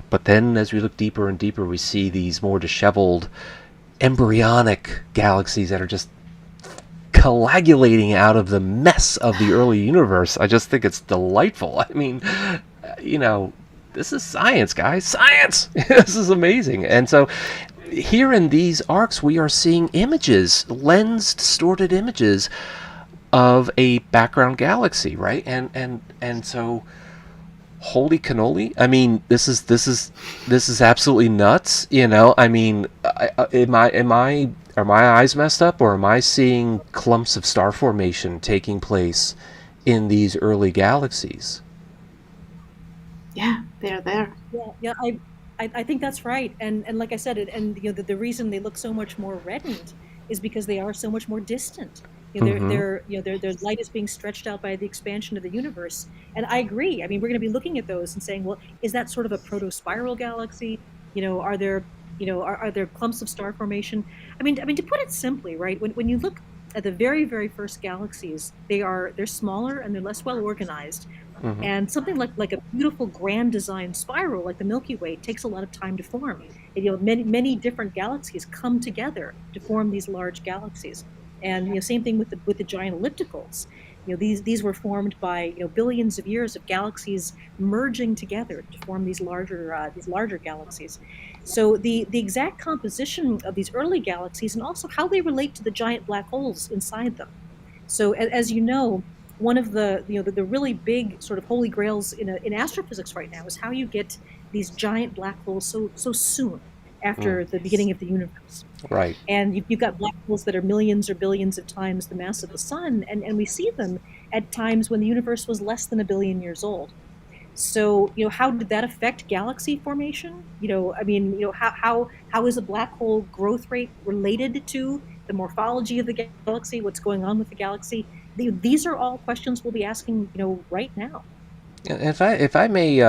but then as we look deeper and deeper, we see these more disheveled embryonic galaxies that are just coagulating out of the mess of the early universe. I just think it's delightful. I mean, this is science, guys. Science! This is amazing. And so here in these arcs, we are seeing images, lens-distorted images of a background galaxy, right? And so, holy cannoli! I mean, this is absolutely nuts. I mean, are my eyes messed up, or am I seeing clumps of star formation taking place in these early galaxies? Yeah, they're there. Yeah. I think that's right. And like I said, the reason they look so much more reddened is because they are so much more distant. Their light is being stretched out by the expansion of the universe. And I agree. I mean, we're going to be looking at those and saying, well, is that sort of a proto-spiral galaxy? Are there clumps of star formation? I mean, to put it simply, right? When you look at the very, very first galaxies, they're smaller and they're less well organized. And something like a beautiful grand design spiral like the Milky Way takes a lot of time to form. And, many different galaxies come together to form these large galaxies. And same thing with the giant ellipticals. These were formed by billions of years of galaxies merging together to form these larger galaxies. So the exact composition of these early galaxies and also how they relate to the giant black holes inside them. So as you know, one of the really big sort of holy grails in astrophysics right now is how you get these giant black holes so soon after the beginning of the universe. Right. And you've got black holes that are millions or billions of times the mass of the sun, and we see them at times when the universe was less than 1 billion years old. So, how did that affect galaxy formation? How is a black hole growth rate related to the morphology of the galaxy? What's going on with the galaxy? These are all questions we'll be asking, right now. If I may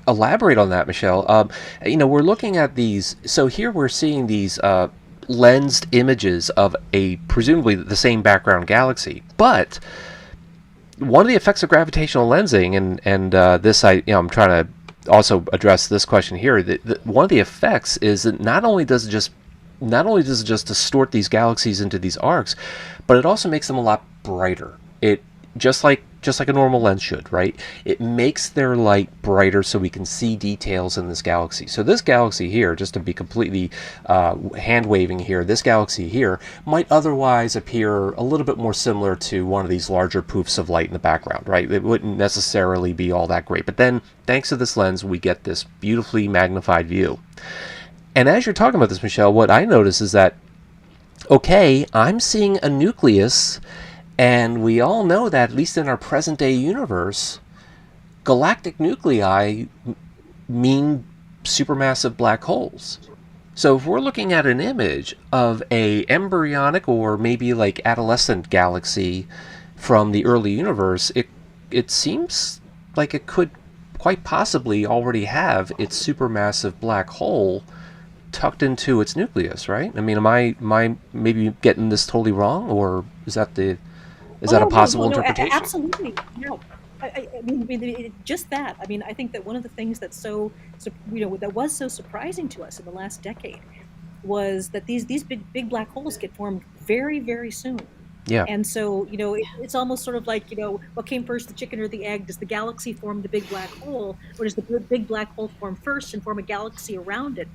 elaborate on that, Michelle, we're looking at these. So here we're seeing these lensed images of a presumably the same background galaxy, but one of the effects of gravitational lensing, and this I'm trying to also address this question here. That one of the effects is that not only does it just distort these galaxies into these arcs, but it also makes them a lot brighter. It just like a normal lens should, right? It makes their light brighter so we can see details in this galaxy. So this galaxy here, just to be completely hand-waving here, this galaxy here might otherwise appear a little bit more similar to one of these larger poofs of light in the background, right? It wouldn't necessarily be all that great. But then, thanks to this lens, we get this beautifully magnified view. And as you're talking about this, Michelle, what I notice is that, okay, I'm seeing a nucleus. And we all know that, at least in our present-day universe, galactic nuclei mean supermassive black holes. So if we're looking at an image of a embryonic or maybe like adolescent galaxy from the early universe, it seems like it could quite possibly already have its supermassive black hole tucked into its nucleus, right? I mean, am I maybe getting this totally wrong, or is that a possible interpretation? Absolutely. No. I mean, just that. I mean, I think that one of the things that's that was so surprising to us in the last decade was that these big black holes get formed very, very soon. Yeah. And so, it's almost sort of like, what came first, the chicken or the egg? Does the galaxy form the big black hole, or does the big black hole form first and form a galaxy around it?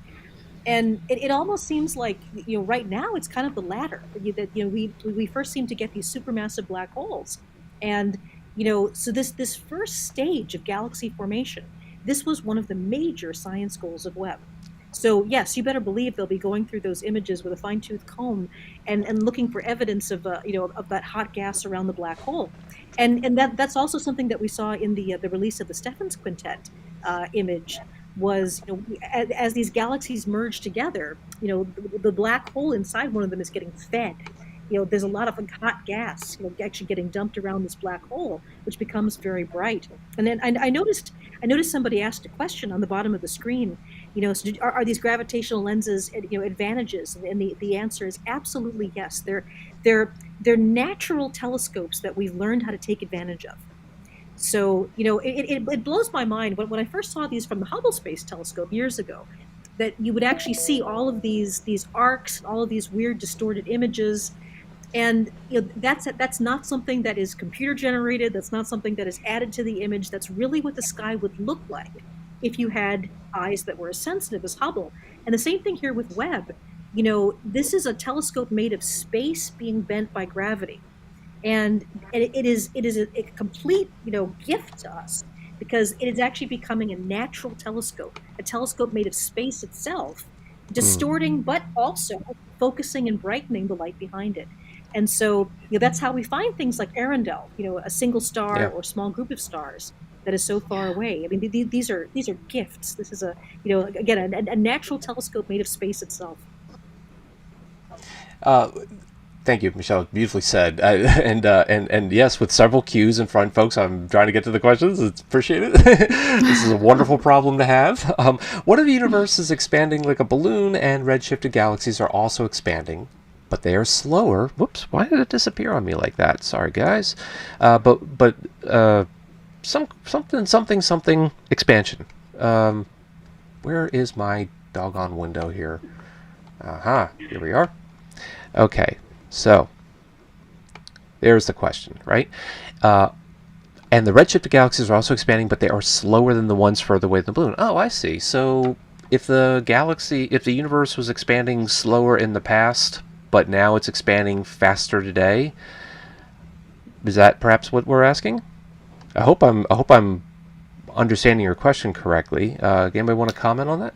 And it almost seems like, right now it's kind of the latter. That we first seem to get these supermassive black holes, and so this first stage of galaxy formation, this was one of the major science goals of Webb. So yes, you better believe they'll be going through those images with a fine-tooth comb and looking for evidence of of that hot gas around the black hole, and that's also something that we saw in the release of the Stephan's Quintet image. Was as these galaxies merge together, the black hole inside one of them is getting fed. There's a lot of hot gas, actually getting dumped around this black hole, which becomes very bright. And then I noticed somebody asked a question on the bottom of the screen. So are these gravitational lenses, advantages? And the answer is absolutely yes. They're natural telescopes that we've learned how to take advantage of. So, it blows my mind when I first saw these from the Hubble Space Telescope years ago, that you would actually see all of these arcs, all of these weird distorted images. And that's not something that is computer generated. That's not something that is added to the image. That's really what the sky would look like if you had eyes that were as sensitive as Hubble. And the same thing here with Webb. This is a telescope made of space being bent by gravity. And it is a complete, gift to us, because it is actually becoming a natural telescope, a telescope made of space itself, distorting, but also focusing and brightening the light behind it. And so that's how we find things like Arundel, a single star or small group of stars that is so far away. I mean, these are gifts. This is again, a natural telescope made of space itself. Thank you, Michelle. Beautifully said. And yes, with several cues in front, folks, I'm trying to get to the questions. It's appreciated. This is a wonderful problem to have. One of the universe is expanding like a balloon, and redshifted galaxies are also expanding, but they are slower. Whoops! Why did it disappear on me like that? Sorry, guys. something expansion. Where is my doggone window here? Here we are. Okay, so there's the question, right? And the redshifted galaxies are also expanding, but they are slower than the ones further away than the balloon. Oh, I see. So if the universe was expanding slower in the past, but now it's expanding faster today, is that perhaps what we're asking? I hope I'm understanding your question correctly. Anybody want to comment on that?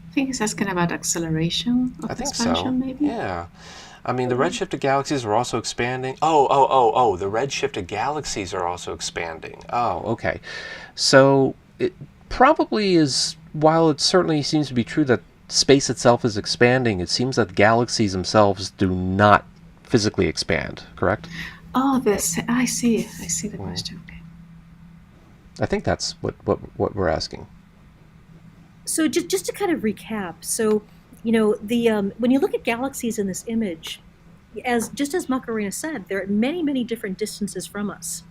I think he's asking about acceleration of I think expansion, so. maybe. Yeah. I mean, the redshifted galaxies are also expanding. Oh. The redshifted galaxies are also expanding. Oh, okay. So it probably is, while it certainly seems to be true that space itself is expanding, it seems that galaxies themselves do not physically expand, correct? Oh, this. I see the question. Okay. I think that's what we're asking. So just to kind of recap, so the when you look at galaxies in this image, as Macarena said, they're at many different distances from us,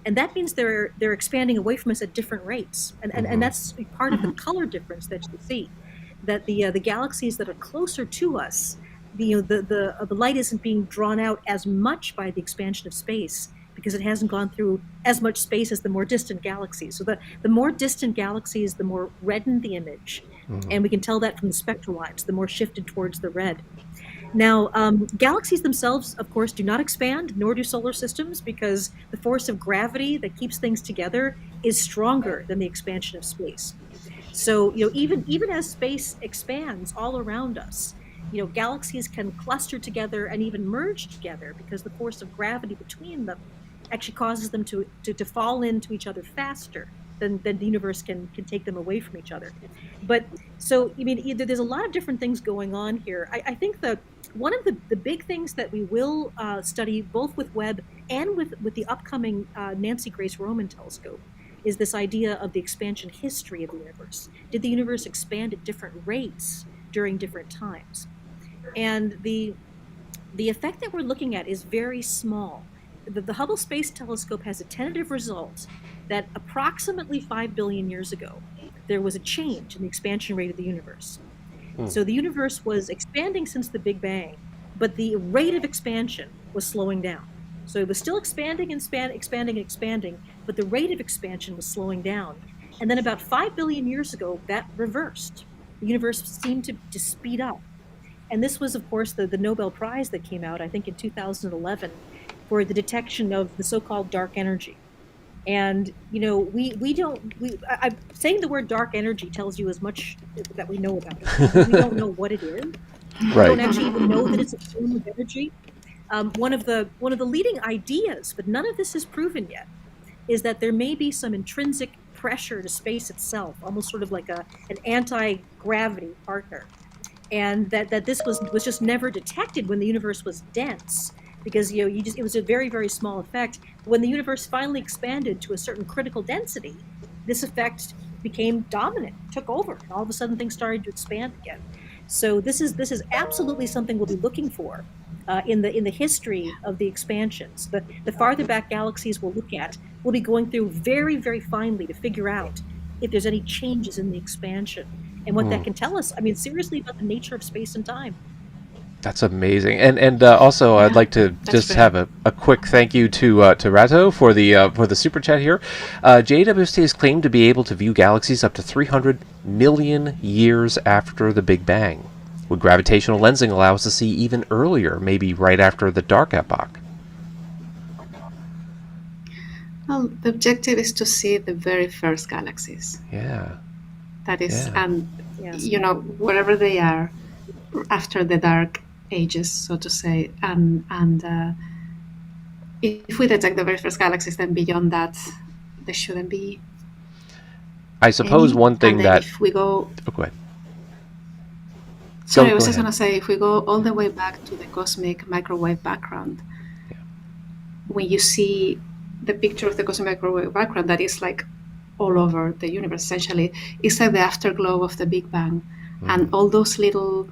and that means they're expanding away from us at different rates, and that's part of the color difference that you see, that the galaxies that are closer to us, the light isn't being drawn out as much by the expansion of space because it hasn't gone through as much space as the more distant galaxies. So the more distant galaxies, the more reddened the image, and we can tell that from the spectral lines, the more shifted towards the red. Now, galaxies themselves, of course, do not expand, nor do solar systems, because the force of gravity that keeps things together is stronger than the expansion of space. So, even as space expands all around us, galaxies can cluster together and even merge together because the force of gravity between them actually causes them to fall into each other faster than the universe can take them away from each other. But so, I mean, there's a lot of different things going on here. I think that one of the big things that we will study both with Webb and with the upcoming Nancy Grace Roman telescope is this idea of the expansion history of the universe. Did the universe expand at different rates during different times? And the effect that we're looking at is very small. The Hubble Space Telescope has a tentative result that approximately 5 billion years ago, there was a change in the expansion rate of the universe. So the universe was expanding since the Big Bang, but the rate of expansion was slowing down. So it was still expanding, but the rate of expansion was slowing down. And then about 5 billion years ago, that reversed. The universe seemed to speed up. And this was, of course, the Nobel Prize that came out, I think, in 2011 for the detection of the so-called dark energy. And, I'm saying the word dark energy tells you as much that we know about it. We don't know what it is. We don't actually even know that it's a form of energy. One of the leading ideas, but none of this is proven yet, is that there may be some intrinsic pressure to space itself, almost sort of like an anti-gravity partner. And that this was just never detected when the universe was dense, because it was a very small effect. When the universe finally expanded to a certain critical density, this effect became dominant, took over, and all of a sudden things started to expand again. So this is absolutely something we'll be looking for in the history of the expansions. The farther back galaxies we'll look at, we'll be going through very finely to figure out if there's any changes in the expansion and what that can tell us. I mean, seriously, about the nature of space and time. That's amazing, and also I'd like to just have a quick thank you to Rato for the super chat here. JWST has claimed to be able to view galaxies up to 300 million years after the Big Bang. Would gravitational lensing allow us to see even earlier, maybe right after the dark epoch? Well, the objective is to see the very first galaxies. Yeah. That is, Yeah. and wherever they are after the dark ages, so to say, and if we detect the very first galaxies, then beyond that, there shouldn't be. I suppose any. one thing and then that. if we go. Oh, go ahead. Sorry, Go I was just ahead. going to say, if we go all the way back to the cosmic microwave background, when you see the picture of the cosmic microwave background that is like all over the universe, essentially, it's like the afterglow of the Big Bang. And all those little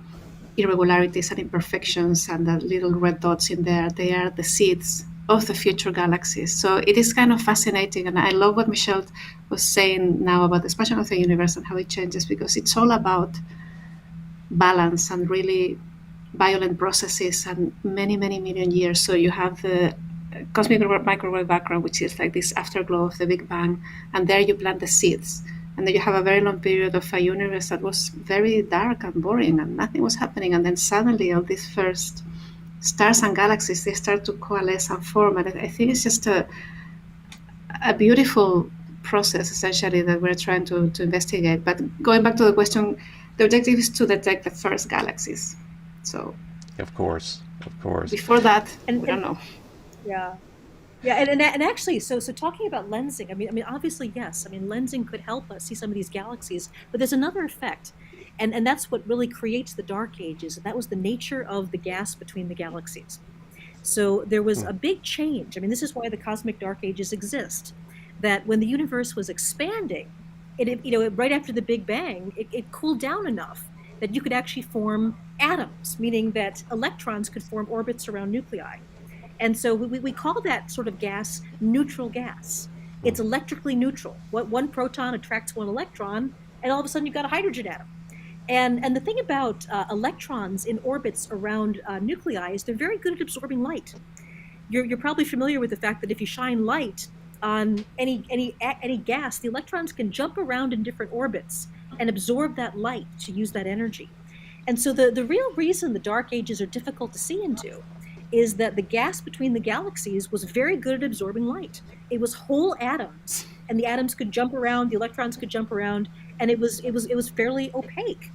irregularities and imperfections and the little red dots in there, they are the seeds of the future galaxies. So it is kind of fascinating, and I love what Michelle was saying now about the expansion of the universe and how it changes, because it's all about balance and really violent processes and many, many million years. So you have the cosmic microwave background, which is like this afterglow of the Big Bang, and there you plant the seeds. And then you have a very long period of a universe that was very dark and boring, and nothing was happening. And then suddenly, all these first stars and galaxies, they start to coalesce and form. And I think it's just a beautiful process, essentially, that we're trying to investigate. But going back to the question, the objective is to detect the first galaxies. So, Of course. before that, And, we and don't know. yeah. Yeah, and actually, so talking about lensing, I mean, obviously, yes. I mean, lensing could help us see some of these galaxies, but there's another effect, and that's what really creates the dark ages, and that was the nature of the gas between the galaxies. So there was a big change. I mean, this is why the cosmic dark ages exist. That when the universe was expanding, right after the Big Bang, it cooled down enough that you could actually form atoms, meaning that electrons could form orbits around nuclei. And so we call that sort of gas neutral gas. It's electrically neutral. One proton attracts one electron, and all of a sudden you've got a hydrogen atom. And the thing about electrons in orbits around nuclei is they're very good at absorbing light. You're probably familiar with the fact that if you shine light on any gas, the electrons can jump around in different orbits and absorb that light to use that energy. And so the real reason the dark ages are difficult to see into is that the gas between the galaxies was very good at absorbing light. It was whole atoms, and the atoms could jump around, the electrons could jump around, and it was fairly opaque.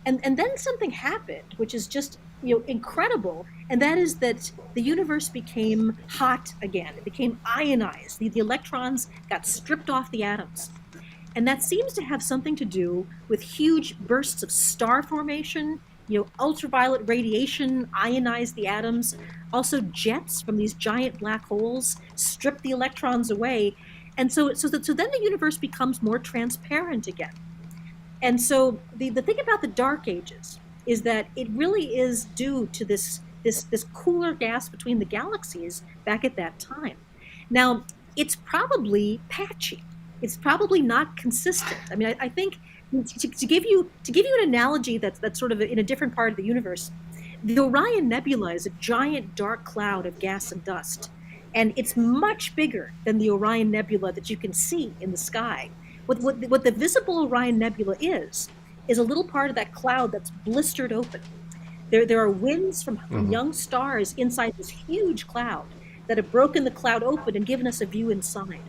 And then something happened, which is just incredible, and that is that the universe became hot again. It became ionized. The electrons got stripped off the atoms. And that seems to have something to do with huge bursts of star formation. Ultraviolet radiation ionized the atoms. Also, jets from these giant black holes strip the electrons away. And so then the universe becomes more transparent again. And so the thing about the dark ages is that it really is due to this cooler gas between the galaxies back at that time. Now, it's probably patchy. It's probably not consistent. I mean, I think to give you an analogy that's sort of in a different part of the universe, the Orion Nebula is a giant dark cloud of gas and dust, and it's much bigger than the Orion Nebula that you can see in the sky. What the visible Orion Nebula is a little part of that cloud that's blistered open. There are winds from young stars inside this huge cloud that have broken the cloud open and given us a view inside.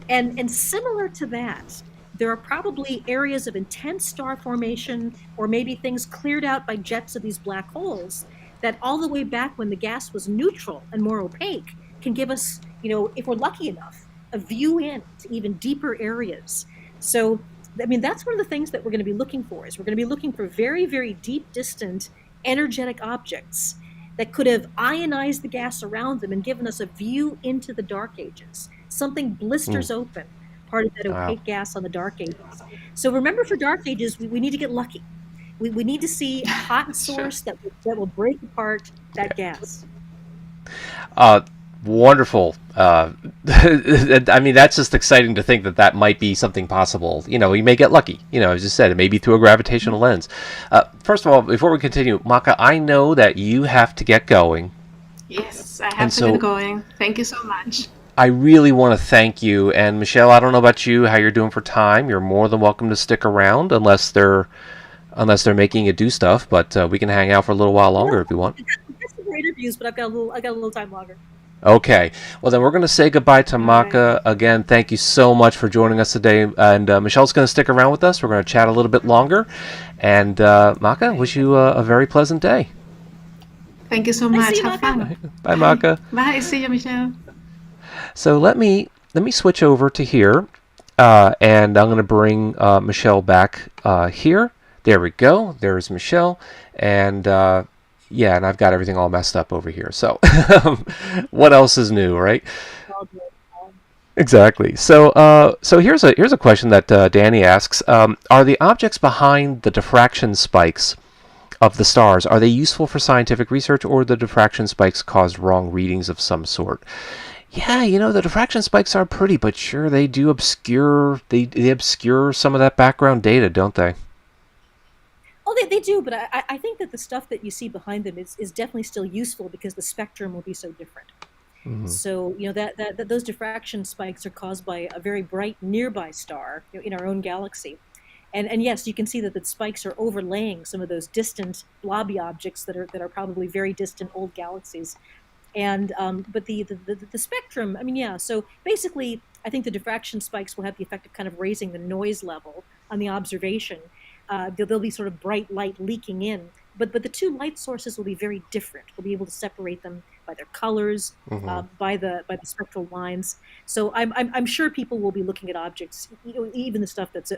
And similar to that, there are probably areas of intense star formation, or maybe things cleared out by jets of these black holes that all the way back when the gas was neutral and more opaque can give us, if we're lucky enough, a view into even deeper areas. So, I mean, that's one of the things that we're going to be looking for, is we're going to be looking for very, very deep, distant, energetic objects that could have ionized the gas around them and given us a view into the dark ages. Something blisters open, part of that opaque gas on the dark ages. So remember, for dark ages, we need to get lucky. We need to see a hot source that will break apart that gas. Wonderful. I mean, that's just exciting to think that might be something possible. You may get lucky. As you said, it may be through a gravitational lens. First of all, before we continue, Maka, I know that you have to get going. Yes, I have to get going. Thank you so much. I really want to thank you. And Michelle, I don't know about you, how you're doing for time. You're more than welcome to stick around unless they're making you do stuff. But we can hang out for a little while longer if you want. That's some great interviews, but I got a little time longer. Okay. Well, then we're going to say goodbye to Maka. Again, thank you so much for joining us today. And Michelle's going to stick around with us. We're going to chat a little bit longer. And Maka, wish you a very pleasant day. Thank you so much. Have fun. Bye, Maka. Bye. See you, Michelle. So let me switch over to here, and I'm going to bring Michelle back here. There we go. There's Michelle, and yeah, and I've got everything all messed up over here. So what else is new, right? Exactly. So here's a question that Danny asks: are the objects behind the diffraction spikes of the stars, are they useful for scientific research, or the diffraction spikes caused wrong readings of some sort? Yeah, the diffraction spikes are pretty, but sure, they do obscure they obscure some of that background data, don't they? Oh, they do, but I think that the stuff that you see behind them is definitely still useful because the spectrum will be so different. Mm-hmm. So, that those diffraction spikes are caused by a very bright nearby star, in our own galaxy. And yes, you can see that the spikes are overlaying some of those distant blobby objects that are probably very distant old galaxies. And but the spectrum, I mean, yeah. So basically, I think the diffraction spikes will have the effect of kind of raising the noise level on the observation. There'll be sort of bright light leaking in, but the two light sources will be very different. We'll be able to separate them by their colors, Mm-hmm. by the spectral lines. So I'm sure people will be looking at objects, even the stuff that's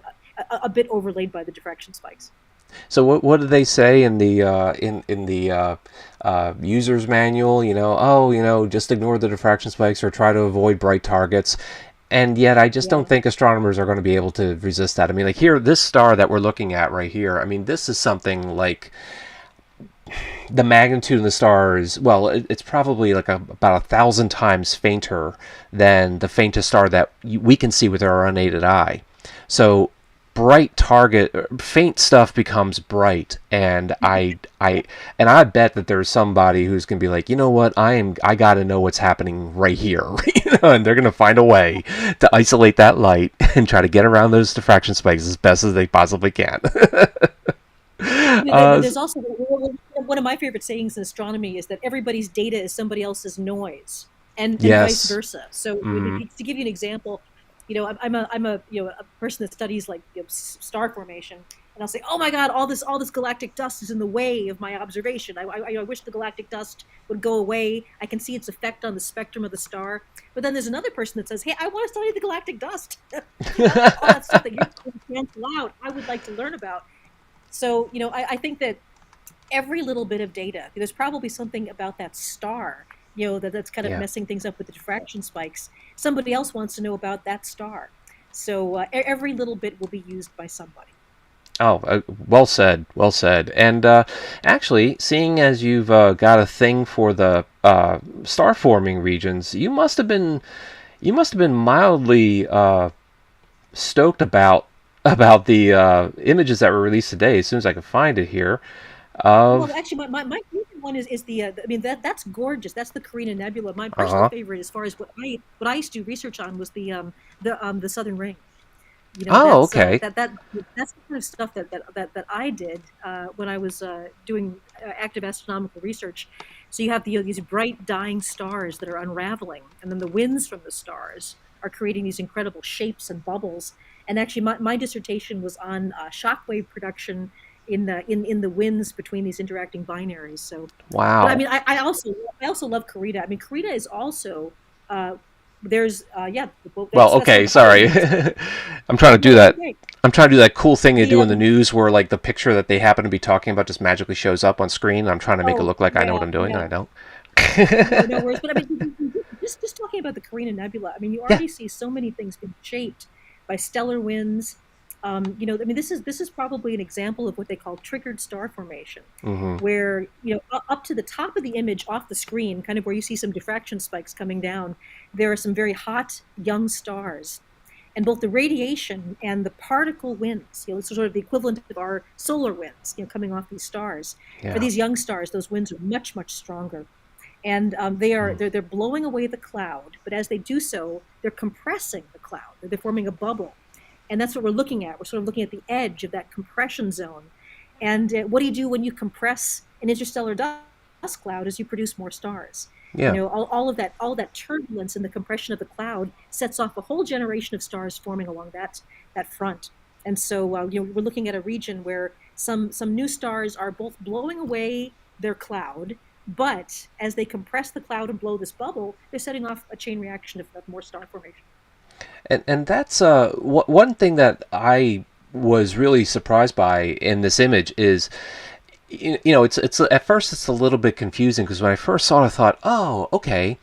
a bit overlaid by the diffraction spikes. So what do they say in the user's manual? Just ignore the diffraction spikes or try to avoid bright targets. And yet, I just don't Yeah. think astronomers are going to be able to resist that. I mean, like here, this star that we're looking at right here. I mean, this is something like the magnitude of the star is, well, it's probably like about 1,000 times fainter than the faintest star that we can see with our unaided eye. So bright target faint stuff becomes bright, and I bet that there's somebody who's gonna be like, you know what, I gotta know what's happening right here. And they're gonna find a way to isolate that light and try to get around those diffraction spikes as best as they possibly can. uh, There's also one of my favorite sayings in astronomy is that everybody's data is somebody else's noise, and vice yes. versa. So, Mm-hmm. to give you an example, I'm a a person that studies like star formation, and I'll say, oh my God, all this galactic dust is in the way of my observation. I wish the galactic dust would go away. I can see its effect on the spectrum of the star. But then there's another person that says, hey, I want to study the galactic dust. All that stuff that you're going to cancel out, I would like to learn about. So, I think that every little bit of data, there's probably something about that star, that's kind of Yeah. messing things up with the diffraction spikes. Somebody else wants to know about that star. So every little bit will be used by somebody. Oh, well said, well said. And actually, seeing as you've got a thing for the star forming regions, you must have been mildly stoked about the images that were released today. As soon as I could find it here, Well, of actually, my favorite one is I mean, that's gorgeous. That's the Carina Nebula. My uh personal huh. favorite, as far as what I used to do research on, was the Southern Ring. Oh, That's okay. that's the kind of stuff that I did when I was doing active astronomical research. So you have these bright dying stars that are unraveling, and then the winds from the stars are creating these incredible shapes and bubbles. And actually, my dissertation was on shockwave production in the winds between these interacting binaries. So, but I Wow. mean, I also love Carita. I mean, Carita is also uh, there's yeah, well, Well, that's one okay. of the higher Sorry. ones. I'm trying to do No, it's that. okay. I'm trying to do that cool thing they The do in the news where like the picture that they happen to be talking about just magically shows up on screen. I'm trying to make it Oh, look like I know what yeah, I'm doing and yeah. I don't. No worries. But I mean, just talking about the Carina Nebula, I mean, you Yeah. already see so many things being shaped by stellar winds. I mean, this is probably an example of what they call triggered star formation, Mm-hmm. where up to the top of the image off the screen, kind of where you see some diffraction spikes coming down, there are some very hot young stars. And both the radiation and the particle winds, it's sort of the equivalent of our solar winds, coming off these stars. For Yeah. these young stars, those winds are much, much stronger, and they are Mm. they're blowing away the cloud. But as they do so, they're compressing the cloud. They're forming a bubble, and that's what we're looking at. We're sort of looking at the edge of that compression zone. And what do you do when you compress an interstellar dust cloud? Is you produce more stars. Yeah. All that turbulence in the compression of the cloud sets off a whole generation of stars forming along that front. And so we're looking at a region where some new stars are both blowing away their cloud, but as they compress the cloud and blow this bubble, they're setting off a chain reaction of more star formation. And that's one thing that I was really surprised by in this image is it's at first it's a little bit confusing because when I first saw it I thought, oh, okay,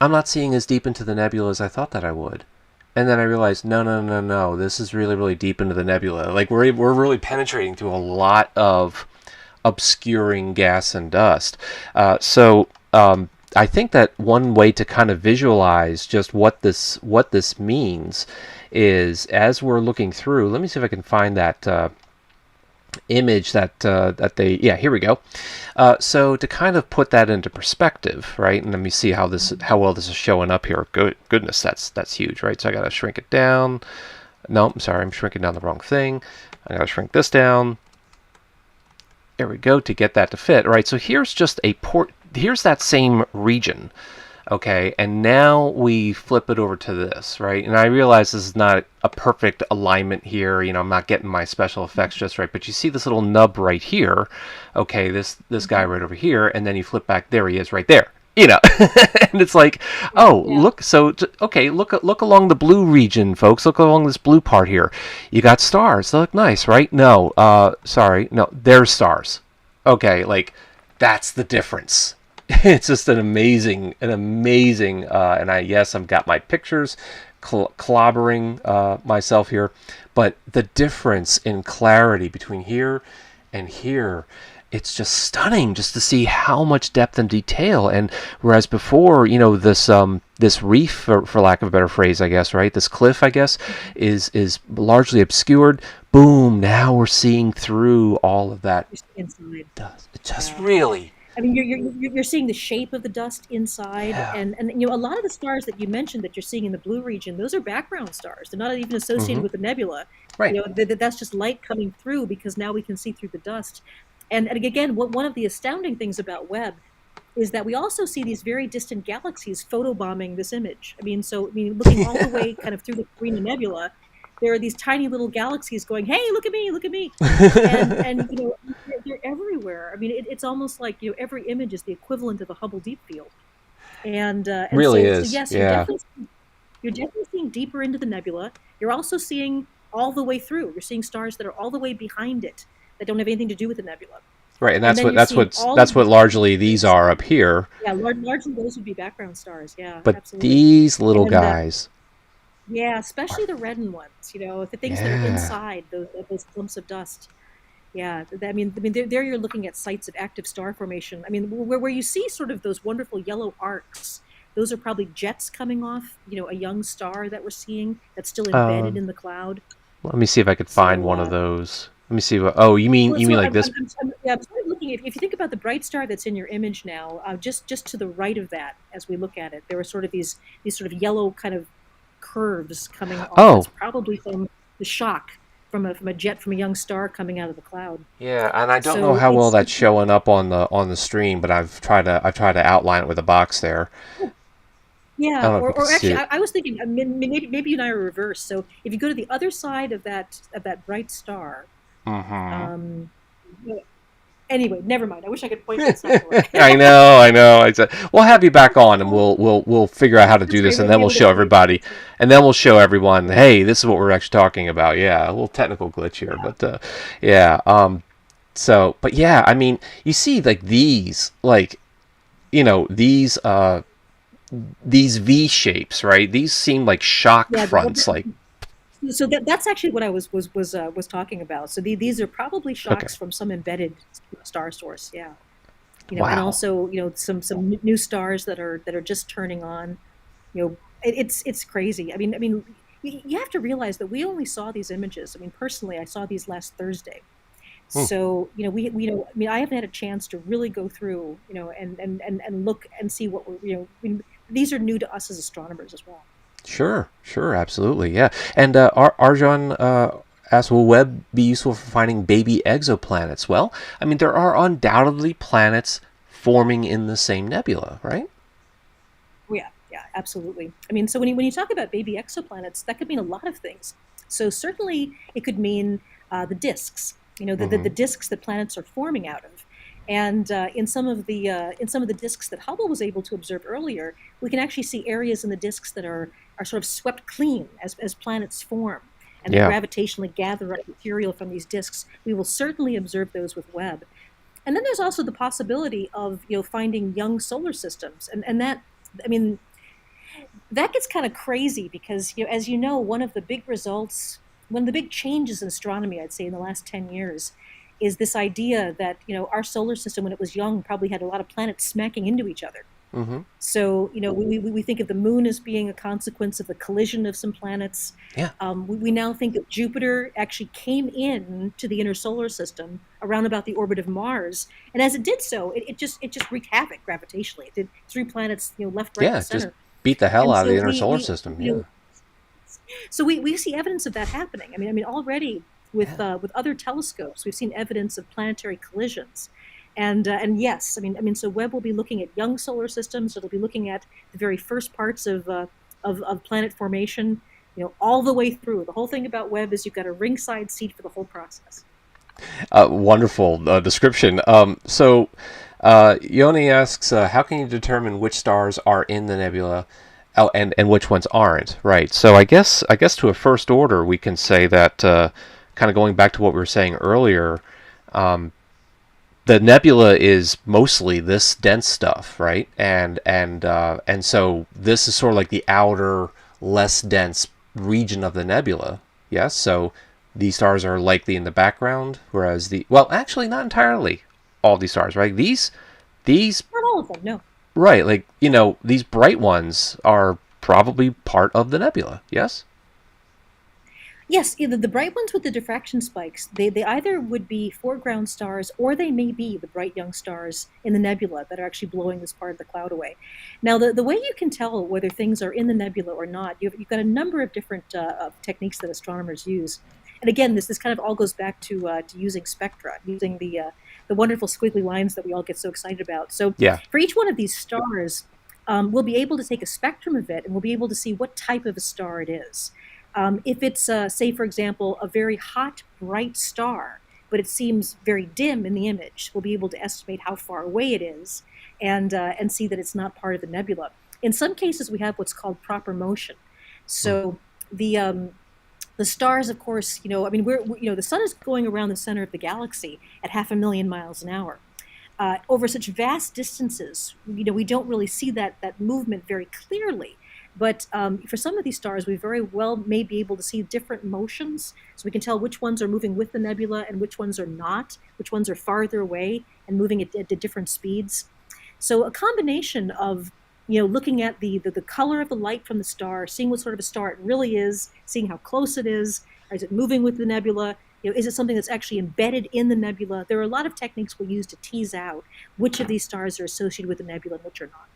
I'm not seeing as deep into the nebula as I thought that I would. And then I realized, no, no, no, no, this is really, really deep into the nebula. Like we're really penetrating through a lot of obscuring gas and dust. So I think that one way to kind of visualize just what this means is as we're looking through. Let me see if I can find that image that they, yeah, here we go. So to kind of put that into perspective, right, and let me see how well this is showing up here. Goodness, that's huge, right? So I gotta shrink it down. No, I'm sorry, I'm shrinking down the wrong thing. I gotta shrink this down. There we go, to get that to fit. Right, so here's just here's that same region. Okay, and now we flip it over to this, right? And I realize this is not a perfect alignment here. I'm not getting my special effects just right, but you see this little nub right here. Okay, this guy right over here, and then you flip back. There he is, right there. And it's like, oh, Yeah. look. So, okay, look along the blue region, folks. Look along this blue part here. You got stars. They look nice, right? No, sorry, no, there's stars. Okay, like that's the difference. It's just an amazing, and I've got my pictures clobbering myself here, but the difference in clarity between here and here, it's just stunning just to see how much depth and detail. And whereas before, this reef, for lack of a better phrase, I guess, right, this cliff, I guess, is largely obscured. Boom! Now we're seeing through all of that Inside. dust. It just Yeah. really, I mean, you're seeing the shape of the dust inside, yeah. and a lot of the stars that you mentioned that you're seeing in the blue region, those are background stars. They're not even associated Mm-hmm. with the nebula. Right. That's just light coming through because now we can see through the dust. And again, one of the astounding things about Webb is that we also see these very distant galaxies photobombing this image. Looking all the way kind of through the Carina Nebula, there are these tiny little galaxies going, "Hey, look at me, look at me," and they're everywhere. I mean, it's almost like every image is the equivalent of a Hubble Deep Field, and Really so is. yes, Yeah. you're definitely seeing deeper into the nebula. You're also seeing all the way through. You're seeing stars that are all the way behind it that don't have anything to do with the nebula, Right, and and that's then what you're seeing all of that's what these largely these galaxies. are up here. Yeah, largely those would be background stars. Yeah, But absolutely. these little And guys yeah, are, especially the reddened ones. The things that are yeah. inside those clumps of dust. Yeah, there you're looking at sites of active star formation. I mean, where you see sort of those wonderful yellow arcs, those are probably jets coming off, a young star that we're seeing that's still embedded Um, in the cloud. Let me see if I could find So, one of those. Let me see what. Oh, you mean like this? yeah, I'm sort of looking. If you think about the bright star that's in your image now, just to the right of that, as we look at it, there are sort of these sort of yellow kind of curves coming off. Oh, That's probably from the shock from a jet from a young star coming out of the cloud. yeah, and I don't know So how well it's that's showing up on the stream, but I've tried to outline it with a box there. I yeah, don't know if you can or see actually, it. I was thinking maybe you and I are reversed. So if you go to the other side of that bright star, Mm-hmm. um, anyway, never mind. I wish I could point, but it's not going to work. I know, I know. I said we'll have you back on, and we'll figure out how to That's do great. this, and We'll then be we'll able to show see it. everybody, and then we'll show everyone. Hey, this is what we're actually talking about. Yeah, a little technical glitch here, Yeah. but yeah. So, but yeah, I mean, you see, like these, like these V shapes, right? These seem like shock Yeah, fronts, like so that's actually what I was talking about. So these are probably okay, shocks from some embedded star source. Yeah, and wow, also some new stars that are just turning on. It's crazy. You have to realize that we only saw these images. I mean, personally, I saw these last Thursday. hmm, So I haven't had a chance to really go through and look and see what these are new to us as astronomers as well. sure, absolutely, yeah. And Arjan asks, will Webb be useful for finding baby exoplanets? Well, I mean, there are undoubtedly planets forming in the same nebula, right? Oh, yeah, yeah, absolutely. So when you talk about baby exoplanets, that could mean a lot of things. So certainly it could mean the disks, Mm-hmm. the disks that planets are forming out of. And in some of the disks that Hubble was able to observe earlier, we can actually see areas in the disks that are sort of swept clean as planets form, and they Yeah. gravitationally gather up material from these disks. We will certainly observe those with Webb. And then there's also the possibility of finding young solar systems, and that I mean that gets kind of crazy because as one of the big results, one of the big changes in astronomy, I'd say in the last 10 years, is this idea that our solar system, when it was young, probably had a lot of planets smacking into each other. Mm-hmm. So, we think of the moon as being a consequence of the collision of some planets. Yeah. We now think that Jupiter actually came in to the inner solar system around about the orbit of Mars, and as it did so, it just wreaked havoc gravitationally. It did three planets, left, right, and Yeah. Just center, beat the hell and out of so the inner we solar we system. you Yeah. know we see evidence of that happening. I mean, already Yeah. with other telescopes, we've seen evidence of planetary collisions. And yes, so Webb will be looking at young solar systems. It'll be looking at the very first parts of planet formation, all the way through. The whole thing about Webb is you've got a ringside seat for the whole process. Wonderful description. So, Yoni asks, how can you determine which stars are in the nebula, and which ones aren't? Right. So, I guess to a first order, we can say that, kind of going back to what we were saying earlier, the nebula is mostly this dense stuff, right? And so this is sort of like the outer, less dense region of the nebula. Yes. So these stars are likely in the background, whereas actually not entirely all these stars, right? These Not all of them, no. right, like these bright ones are probably part of the nebula. Yes. Yes, either the bright ones with the diffraction spikes, they either would be foreground stars or they may be the bright young stars in the nebula that are actually blowing this part of the cloud away. Now, the way you can tell whether things are in the nebula or not, you've got a number of different techniques that astronomers use. And again, this kind of all goes back to using spectra, using the wonderful squiggly lines that we all get so excited about. So Yeah. for each one of these stars, we'll be able to take a spectrum of it and we'll be able to see what type of a star it is. If it's, say, for example, a very hot, bright star, but it seems very dim in the image, we'll be able to estimate how far away it is and see that it's not part of the nebula. In some cases, we have what's called proper motion. Hmm. So the stars, of course, the sun is going around the center of the galaxy at 500,000 miles an hour. Over such vast distances, we don't really see that movement very clearly. But for some of these stars, we very well may be able to see different motions. So we can tell which ones are moving with the nebula and which ones are not, which ones are farther away and moving at different speeds. So a combination of looking at the color of the light from the star, seeing what sort of a star it really is, seeing how close it is it moving with the nebula? Is it something that's actually embedded in the nebula? There are a lot of techniques we use to tease out which of these stars are associated with the nebula and which are not.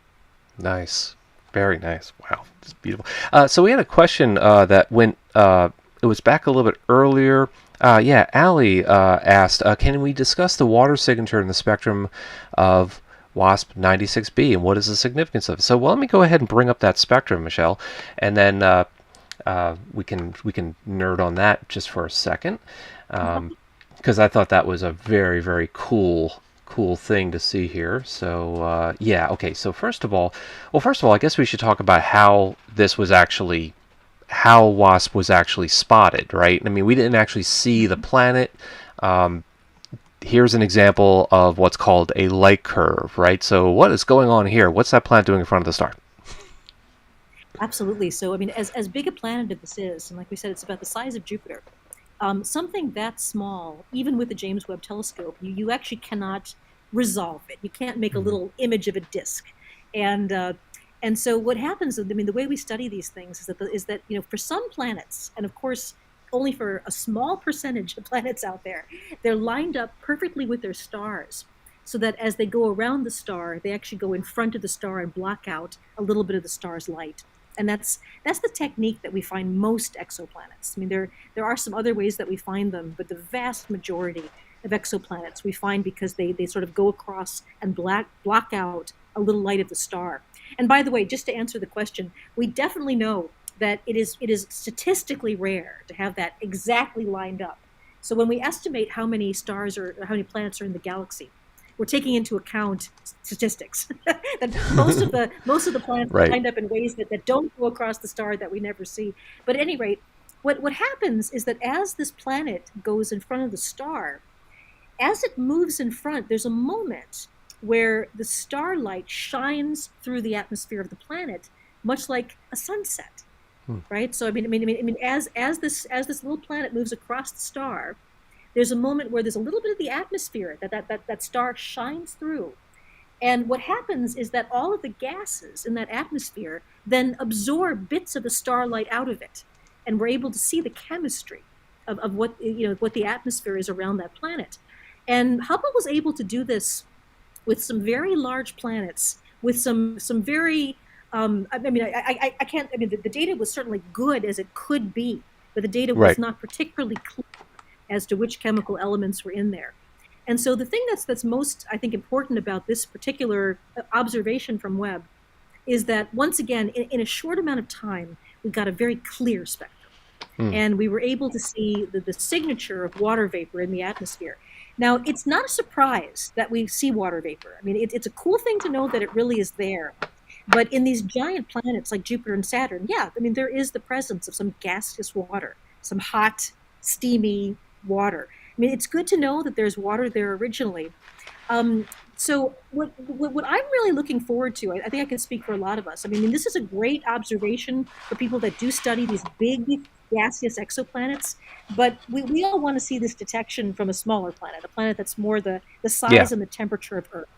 Nice. Very nice. Wow, it's beautiful. So we had a question that went. It was back a little bit earlier. Yeah, Allie asked, "Can we discuss the water signature in the spectrum of WASP 96b, and what is the significance of it?" So, well, let me go ahead and bring up that spectrum, Michelle, and then we can nerd on that just for a second, because I thought that was a very, very cool thing to see here. So yeah, okay. So first of all, I guess we should talk about how WASP was actually spotted, right? I mean, we didn't actually see the planet. Here's an example of what's called a light curve, right? So what is going on here? What's that planet doing in front of the star? Absolutely. So, as big a planet as this is, and like we said, it's about the size of Jupiter. Something that small, even with the James Webb Telescope, you actually cannot resolve it. You can't make a little image of a disk. And so what happens, the way we study these things is that for some planets, and of course, only for a small percentage of planets out there, they're lined up perfectly with their stars, so that as they go around the star, they actually go in front of the star and block out a little bit of the star's light. And that's the technique that we find most exoplanets. There are some other ways that we find them, but the vast majority of exoplanets we find because they sort of go across and block out a little light of the star. And by the way, just to answer the question, we definitely know that it is statistically rare to have that exactly lined up. So when we estimate how many stars or how many planets are in the galaxy, we're taking into account statistics that most of the planets Right. lined up in ways that don't go across the star that we never see. But at any rate, what happens is that as this planet goes in front of the star, as it moves in front, there's a moment where the starlight shines through the atmosphere of the planet, much like a sunset, right? So as this little planet moves across the star, there's a moment where there's a little bit of the atmosphere that star shines through. And what happens is that all of the gases in that atmosphere then absorb bits of the starlight out of it. And we're able to see the chemistry of what the atmosphere is around that planet. And Hubble was able to do this with some very large planets, with some very I can't. I mean, the data was certainly good as it could be, but the data was Right. not particularly clear as to which chemical elements were in there. And so the thing that's most, I think, important about this particular observation from Webb is that, once again, in a short amount of time, we got a very clear spectrum. And we were able to see the signature of water vapor in the atmosphere. Now, it's not a surprise that we see water vapor. I mean, it's a cool thing to know that it really is there. But in these giant planets like Jupiter and Saturn, yeah, I mean, there is the presence of some gaseous water, some hot, steamy water. I mean, it's good to know that there's water there originally. So what I'm really looking forward to, I think I can speak for a lot of us. I mean, this is a great observation for people that do study these big gaseous exoplanets, but we all want to see this detection from a smaller planet, a planet that's more the size Yeah. and the temperature of Earth.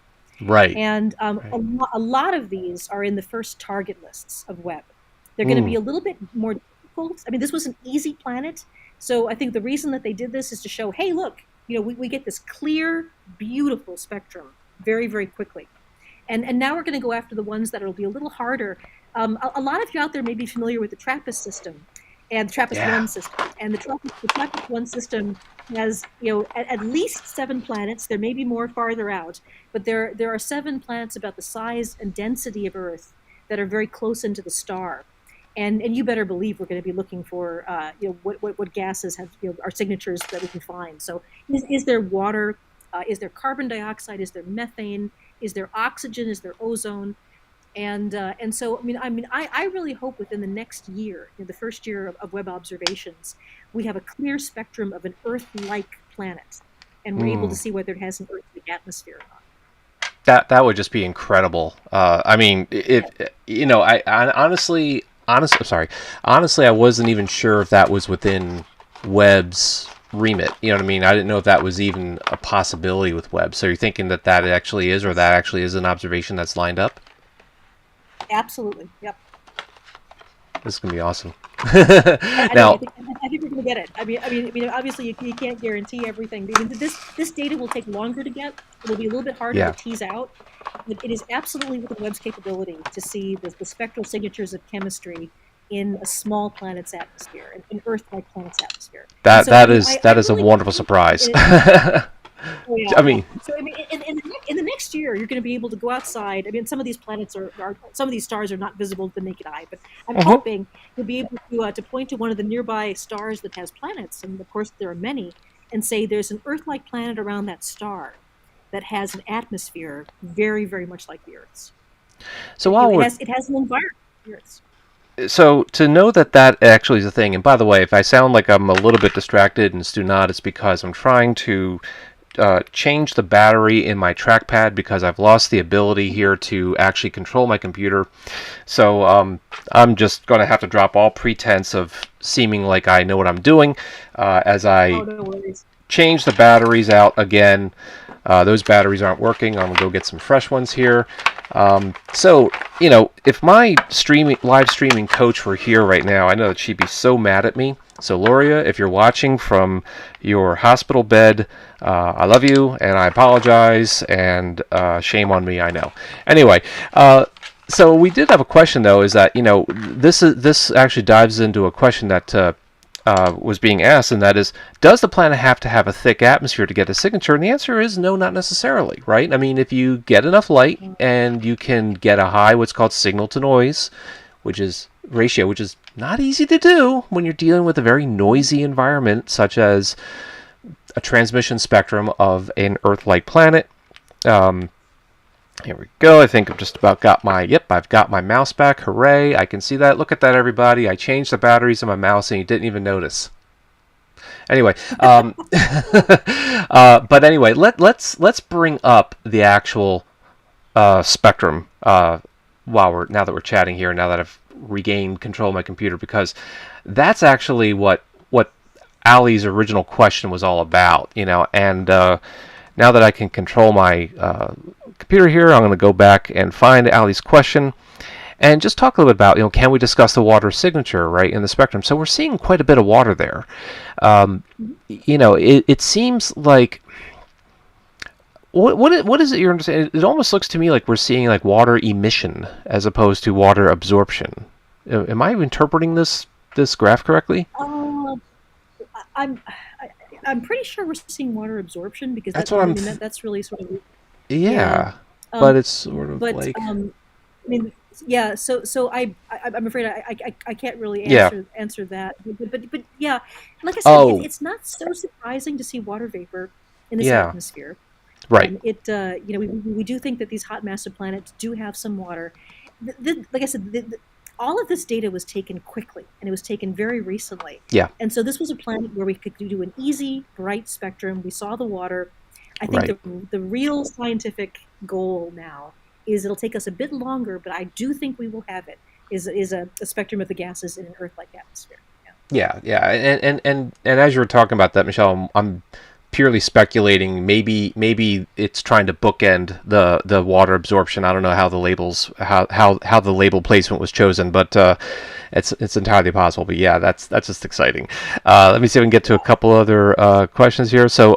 Right. And a lot of these are in the first target lists of Webb. They're going to be a little bit more difficult. I mean, this was an easy planet. So I think the reason that they did this is to show, hey, look, we get this clear, beautiful spectrum very, very quickly. And now we're going to go after the ones that will be a little harder. A lot of you out there may be familiar with the TRAPPIST system and the TRAPPIST-1 system. And the TRAPPIST-1 system has, at least 7 planets. There may be more farther out, but there are 7 planets about the size and density of Earth that are very close into the star. And you better believe we're going to be looking for what gases have are signatures that we can find. So is there water? Is there carbon dioxide? Is there methane? Is there oxygen? Is there ozone? And so I really hope within the next year, the first year of Webb observations, we have a clear spectrum of an Earth-like planet, and we're able to see whether it has an Earth-like atmosphere or not. That would just be incredible. I mean, honestly, I wasn't even sure if that was within Webb's remit. You know what I mean? I didn't know if that was even a possibility with Webb. So you're thinking that actually is, or that actually is an observation that's lined up? Absolutely. Yep. This is gonna be awesome. Now, I think we're going to get it. I mean, obviously you can't guarantee everything. I mean, this data will take longer to get. It will be a little bit harder to tease out. But it is absolutely within Webb's capability to see the spectral signatures of chemistry in a small planet's atmosphere, an Earth-like planet's atmosphere. That is a wonderful surprise. Oh, yeah. I mean, so in the next year, you're going to be able to go outside. I mean, some of these planets some of these stars are not visible to the naked eye, but I'm hoping you'll be able to point to one of the nearby stars that has planets, and of course there are many, and say there's an Earth-like planet around that star that has an atmosphere very, very much like the Earth's. So while it has an environment like the Earth's. So to know that actually is a thing, and by the way, if I sound like I'm a little bit distracted and Stu not, it's because I'm trying to change the battery in my trackpad because I've lost the ability here to actually control my computer. So I'm just going to have to drop all pretense of seeming like I know what I'm doing as I change the batteries out again. Those batteries aren't working. I'm going to go get some fresh ones here. So, if my live streaming coach were here right now, I know that she'd be so mad at me. So, Loria, if you're watching from your hospital bed, I love you, and I apologize, and shame on me, I know. Anyway, so we did have a question, though, is that, this actually dives into a question that was being asked, and that is, does the planet have to have a thick atmosphere to get a signature? And the answer is no, not necessarily, right? I mean, if you get enough light and you can get a high, what's called signal to noise, ratio, which is not easy to do when you're dealing with a very noisy environment, such as a transmission spectrum of an Earth-like planet. Here we go. I think I've just about got I've got my mouse back. Hooray. I can see that. Look at that, everybody. I changed the batteries of my mouse and you didn't even notice. Anyway, but anyway, let's bring up the actual spectrum now that we're chatting here, now that I've regained control of my computer, because that's actually what Ali's original question was all about. And now that I can control my computer here, I'm going to go back and find Ali's question and just talk a little bit about, can we discuss the water signature, right, in the spectrum? So we're seeing quite a bit of water there. It seems like, what is it you're understanding? It almost looks to me like we're seeing like water emission as opposed to water absorption. Am I interpreting this graph correctly? I'm I'm pretty sure we're seeing water absorption, because That's what that's really sort of, yeah, yeah. but it's sort of But like, I mean, yeah. So I'm afraid I can't really yeah. answer that. But yeah, like I said, Oh, it's not so surprising to see water vapor in this yeah, atmosphere. right. We do think that these hot massive planets do have some water. Like I said, all of this data was taken quickly, and it was taken very recently. Yeah, And so this was a planet where we could do an easy, bright spectrum. We saw the water. I think right. the real scientific goal now is it'll take us a bit longer, but I do think we will have it. Is a spectrum of the gases in an Earth-like atmosphere. Yeah. Yeah. And as you were talking about that, Michelle, I'm purely speculating. Maybe it's trying to bookend the water absorption. I don't know how the labels how the label placement was chosen, but it's entirely possible. But yeah, that's just exciting. Let me see if we can get to a couple other questions here. So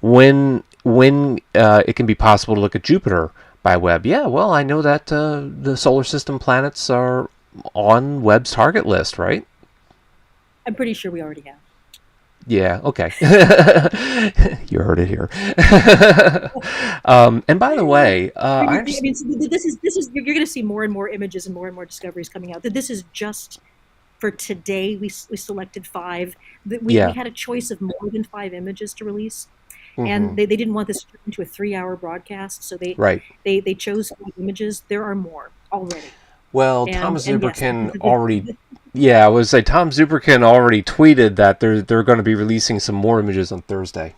when it can be possible to look at Jupiter by Webb? Yeah, well, I know that the solar system planets are on Webb's target list, right? I'm pretty sure we already have. Yeah, okay. You heard it here. And by the way, I understand. So this is you're going to see more and more images and more discoveries coming out. This is just for today. We selected 5. We Yeah. had a choice of more than 5 images to release, Mm-hmm. and they didn't want this to turn into a 3-hour broadcast, so Right. they chose 5 images. There are more already. Well, Tom And yes, Zuberkin already. Yeah, I would say Tom Zuberkin already tweeted that they're going to be releasing some more images on Thursday.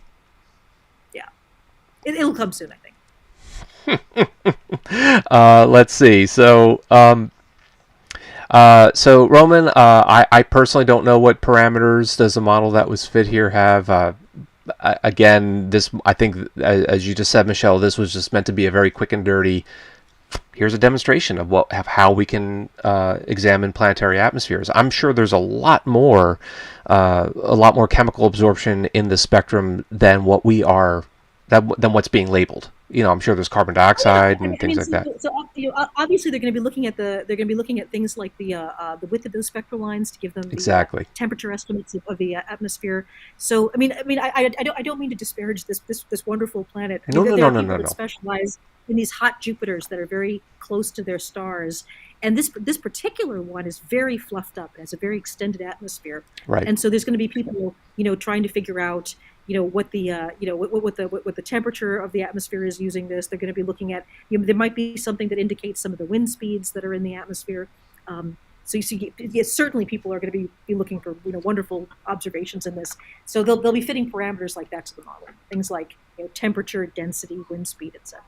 yeah, it'll come soon, I think. Let's see. So Roman, I personally don't know what parameters does the model that was fit here have. Again, this, I think, as you just said, Michelle, this was just meant to be a very quick and dirty. Here's a demonstration of how we can examine planetary atmospheres. I'm sure there's a lot more chemical absorption in the spectrum than what's being labeled. I'm sure there's carbon dioxide and things like that. So obviously they're going to be looking at things like the width of those spectral lines to give them the Exactly. temperature estimates of the atmosphere. So I don't mean to disparage this wonderful planet. No. There are people that specialize in these hot Jupiters that are very close to their stars, and this particular one is very fluffed up. It has a very extended atmosphere, Right. and so there's going to be people trying to figure out what the what the temperature of the atmosphere is using this. They're going to be looking at, there might be something that indicates some of the wind speeds that are in the atmosphere. So you see, yes, certainly people are going to be looking for wonderful observations in this. So they'll be fitting parameters like that to the model, things like temperature, density, wind speed, etc.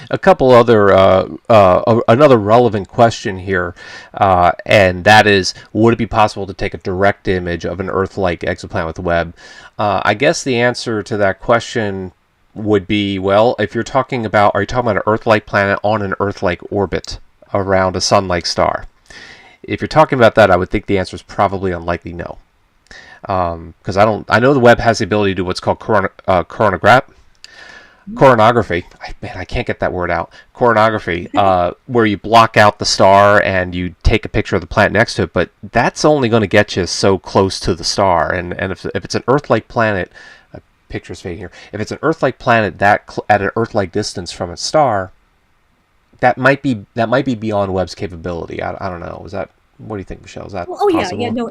A couple other another relevant question here, and that is, would it be possible to take a direct image of an Earth-like exoplanet with Webb? I guess the answer to that question would be, well, if you're talking about, are you talking about an Earth-like planet on an Earth-like orbit around a Sun-like star? If you're talking about that, I would think the answer is probably unlikely no, because I know the Webb has the ability to do what's called coronography. Man, I can't get that word out. Coronography, where you block out the star and you take a picture of the planet next to it, but that's only going to get you so close to the star. And if it's an Earth-like planet, picture's fading here. If it's an Earth-like planet at an Earth-like distance from a star, that might be beyond Webb's capability. I don't know. What do you think, Michelle? Is that possible? Yeah. No,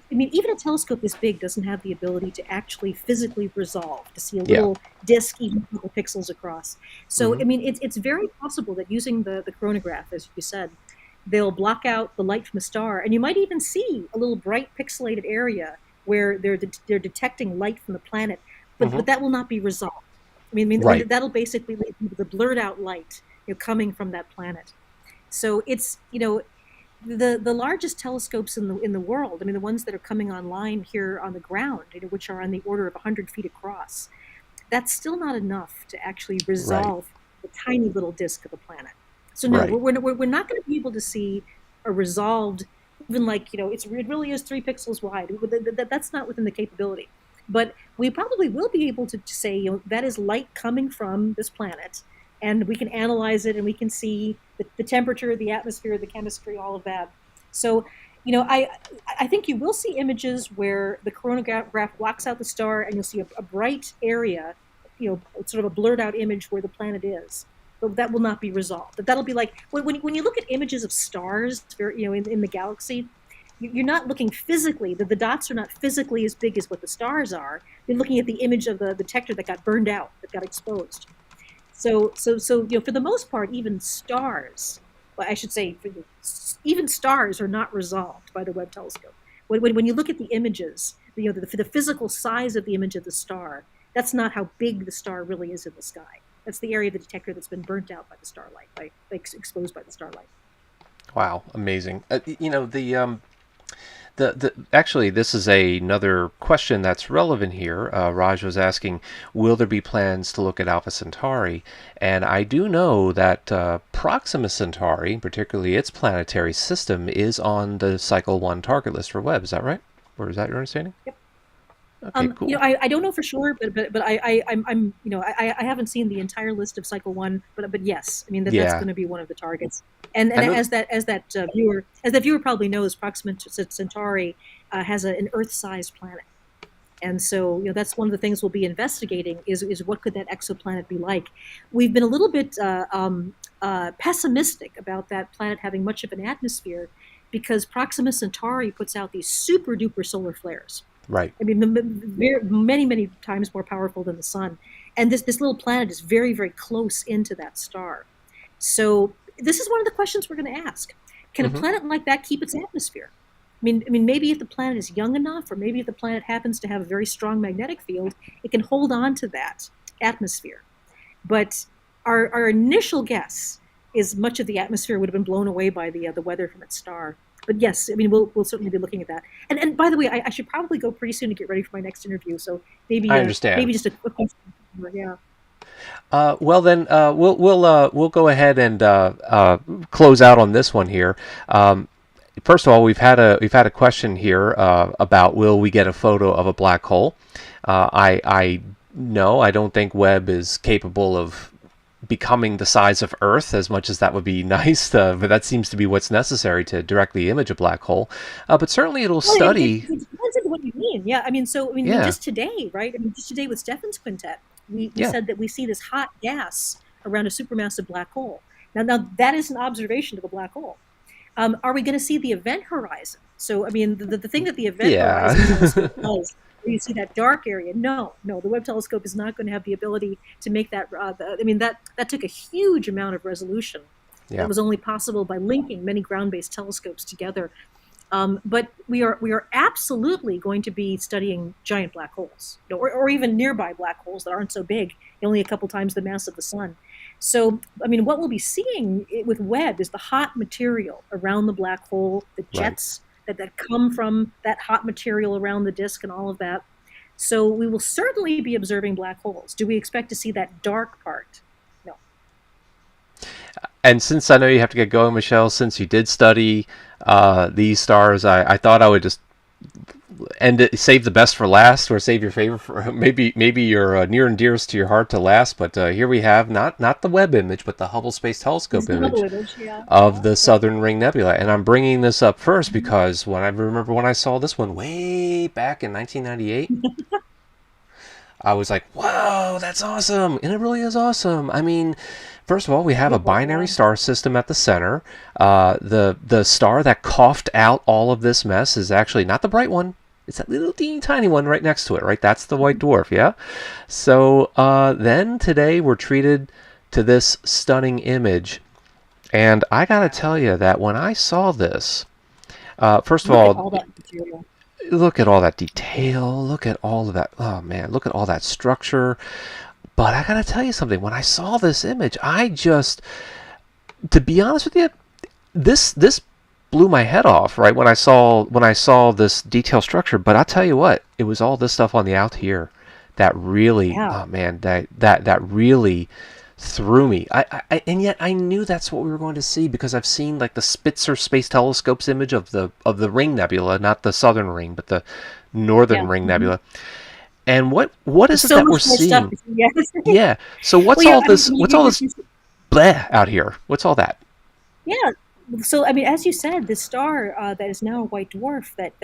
even a telescope this big doesn't have the ability to actually physically resolve to see a little disk, even a couple pixels across. So it's very possible that using the chronograph, as you said, they'll block out the light from a star, and you might even see a little bright pixelated area where they're detecting light from the planet, but that will not be resolved. Right. That'll basically be the blurred out light coming from that planet. So it's the largest telescopes in the world, I mean, the ones that are coming online here on the ground, which are on the order of 100 feet across, that's still not enough to actually Right. resolve the tiny little disk of a planet. So no, Right. we're not going to be able to see a resolved, even like, it really is 3 pixels wide. That's not within the capability. But we probably will be able to say, that is light coming from this planet, and we can analyze it, and we can see the temperature, the atmosphere, the chemistry, all of that. So, I think you will see images where the coronagraph blocks out the star, and you'll see a bright area, sort of a blurred out image where the planet is. But that will not be resolved. That'll be like when you look at images of stars, in the galaxy, you're not looking physically. The dots are not physically as big as what the stars are. You're looking at the image of the detector that got burned out, that got exposed. So for the most part, even stars, well, I should say, even stars are not resolved by the Webb telescope. When you look at the images, the physical size of the image of the star, that's not how big the star really is in the sky. That's the area of the detector that's been burnt out by the starlight, exposed by the starlight. Wow, amazing. The actually, this is another question that's relevant here. Raj was asking, will there be plans to look at Alpha Centauri? And I do know that Proxima Centauri, particularly its planetary system, is on the Cycle 1 target list for Webb. Is that right? Or is that your understanding? Yep. Okay, cool. I don't know for sure, but I haven't seen the entire list of Cycle 1, but yes, I mean that's Yeah. going to be one of the targets. And I know. as that viewer probably knows, Proxima Centauri has an Earth-sized planet, and so that's one of the things we'll be investigating is what could that exoplanet be like. We've been a little bit pessimistic about that planet having much of an atmosphere because Proxima Centauri puts out these super duper solar flares. Right. I mean, many, many times more powerful than the sun. And this little planet is very, very close into that star. So this is one of the questions we're going to ask. Can a Mm-hmm. planet like that keep its atmosphere? I mean, maybe if the planet is young enough, or maybe if the planet happens to have a very strong magnetic field, it can hold on to that atmosphere. But our initial guess is much of the atmosphere would have been blown away by the weather from its star. But yes, I mean, we'll certainly be looking at that. And by the way, I should probably go pretty soon to get ready for my next interview. So I maybe understand. just a quick question. Yeah. Well then, we'll go ahead and close out on this one here. First of all, we've had a question here about will we get a photo of a black hole? I no, I don't think Webb is capable of becoming the size of Earth, as much as that would be nice. But that seems to be what's necessary to directly image a black hole. But certainly it'll Well, study. it depends on what you mean. Yeah, I mean, Yeah, just today, right? I mean, just today with Stephan's quintet, we yeah, said that we see this hot gas around a supermassive black hole. Now that is an observation of a black hole. Are we going to see the event horizon? So, I mean, the thing that the event horizon yeah. telescope does, where you see that dark area, no, the Webb telescope is not going to have the ability to make that. I mean, that took a huge amount of resolution. That Yeah. was only possible by linking many ground-based telescopes together. But we are absolutely going to be studying giant black holes, or even nearby black holes that aren't so big, only a couple times the mass of the sun. So, I mean, what we'll be seeing with Webb is the hot material around the black hole, the Right. jets that come from that hot material around the disk, and all of that. So, we will certainly be observing black holes. Do we expect to see that dark part? No. And since I know you have to get going, Michelle, since you did study these stars, I thought I would just end it, save the best for last, or save your favorite for maybe your near and dearest to your heart to last. But here we have not the Webb image, but the Hubble Space This is Telescope the Hubble image image, yeah. of the Yeah. Southern Ring Nebula. And I'm bringing this up first Mhm. because when I remember when I saw this one way back in 1998, I was like, "Whoa, that's awesome!" And it really is awesome. I mean, first of all, we have a Beautiful, yeah. binary star system at the center. The star that coughed out all of this mess is actually not the bright one. It's that little teeny tiny one right next to it, right? That's the white dwarf, yeah? So then today we're treated to this stunning image. And I gotta tell you that when I saw this, first of Look at all, all that material. look at all that detail. Look at all of that. Oh man, look at all that structure. But I gotta tell you something. When I saw this image, to be honest with you, this blew my head off, right, when I saw this detailed structure. But I'll tell you what, it was all this stuff on the out here that really, Yeah. oh man, that really threw me. And yet I knew that's what we were going to see, because I've seen like the Spitzer Space Telescope's image of the Ring Nebula, not the Southern Ring, but the Northern Yeah. Ring Nebula. And what is it So that we're much more stuff. seeing? Yes. Yeah. So what's Well, yeah, all I this? mean, What's all this bleh out here? What's all that? yeah. So I mean, as you said, this star that is now a white dwarf that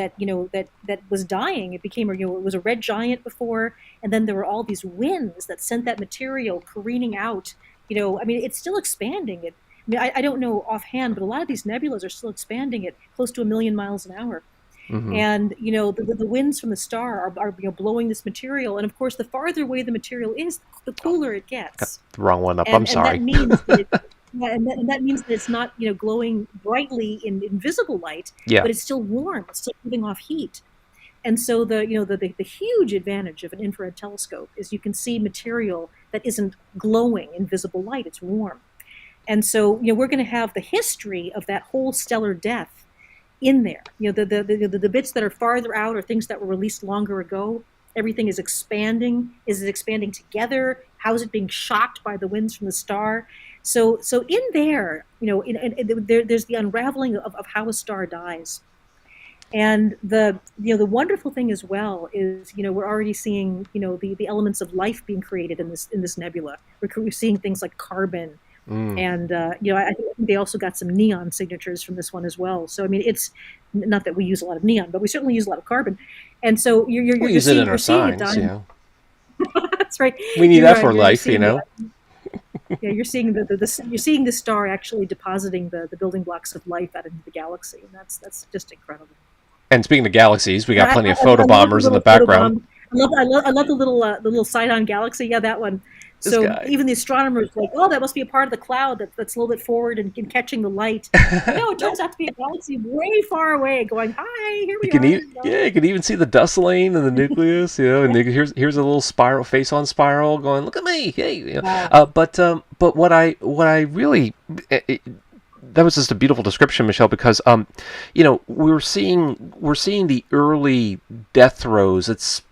was dying. It became it was a red giant before, and then there were all these winds that sent that material careening out. I mean, it's still expanding. I mean, I don't know offhand, but a lot of these nebulas are still expanding at close to 1,000,000 miles an hour. Mm-hmm. And the winds from the star are blowing this material, and of course, the farther away the material is, the cooler it Got gets. the wrong one up. I'm And that sorry. means that that means that it's not glowing brightly in invisible light, Yeah. but it's still warm. It's still giving off heat. And so the huge advantage of an infrared telescope is you can see material that isn't glowing in visible light. It's warm. And so we're going to have the history of that whole stellar death in there. The bits that are farther out are things that were released longer ago. Everything is expanding. Is it expanding together? How is it being shocked by the winds from the star? So in there, there's the unraveling of how a star dies. And the wonderful thing as well is we're already seeing the elements of life being created in this nebula. We're seeing things like carbon. And I think they also got some neon signatures from this one as well. So I mean, it's not that we use a lot of neon, but we certainly use a lot of carbon. And so We use it in our seeing it signs. done. Yeah. That's right. We need You're that right. for You're life, seeing you know. Yeah, you're seeing you're seeing the star actually depositing the building blocks of life out into the galaxy, and that's just incredible. And speaking of galaxies, we And got plenty of love photobombers in the little background. photobomb. I love the little Sidon galaxy. Yeah, that one. This So guy. even the astronomers are like, oh, that must be a part of the cloud that's a little bit forward and catching the light. No, it turns out to be a galaxy way far away, going, hi, here we You can are. you can even see the dust lane in the nucleus, and here's a little spiral, face on spiral, going, look at me, hey, Wow. But what I really that was just a beautiful description, Michelle, because we're seeing the early death throes. It's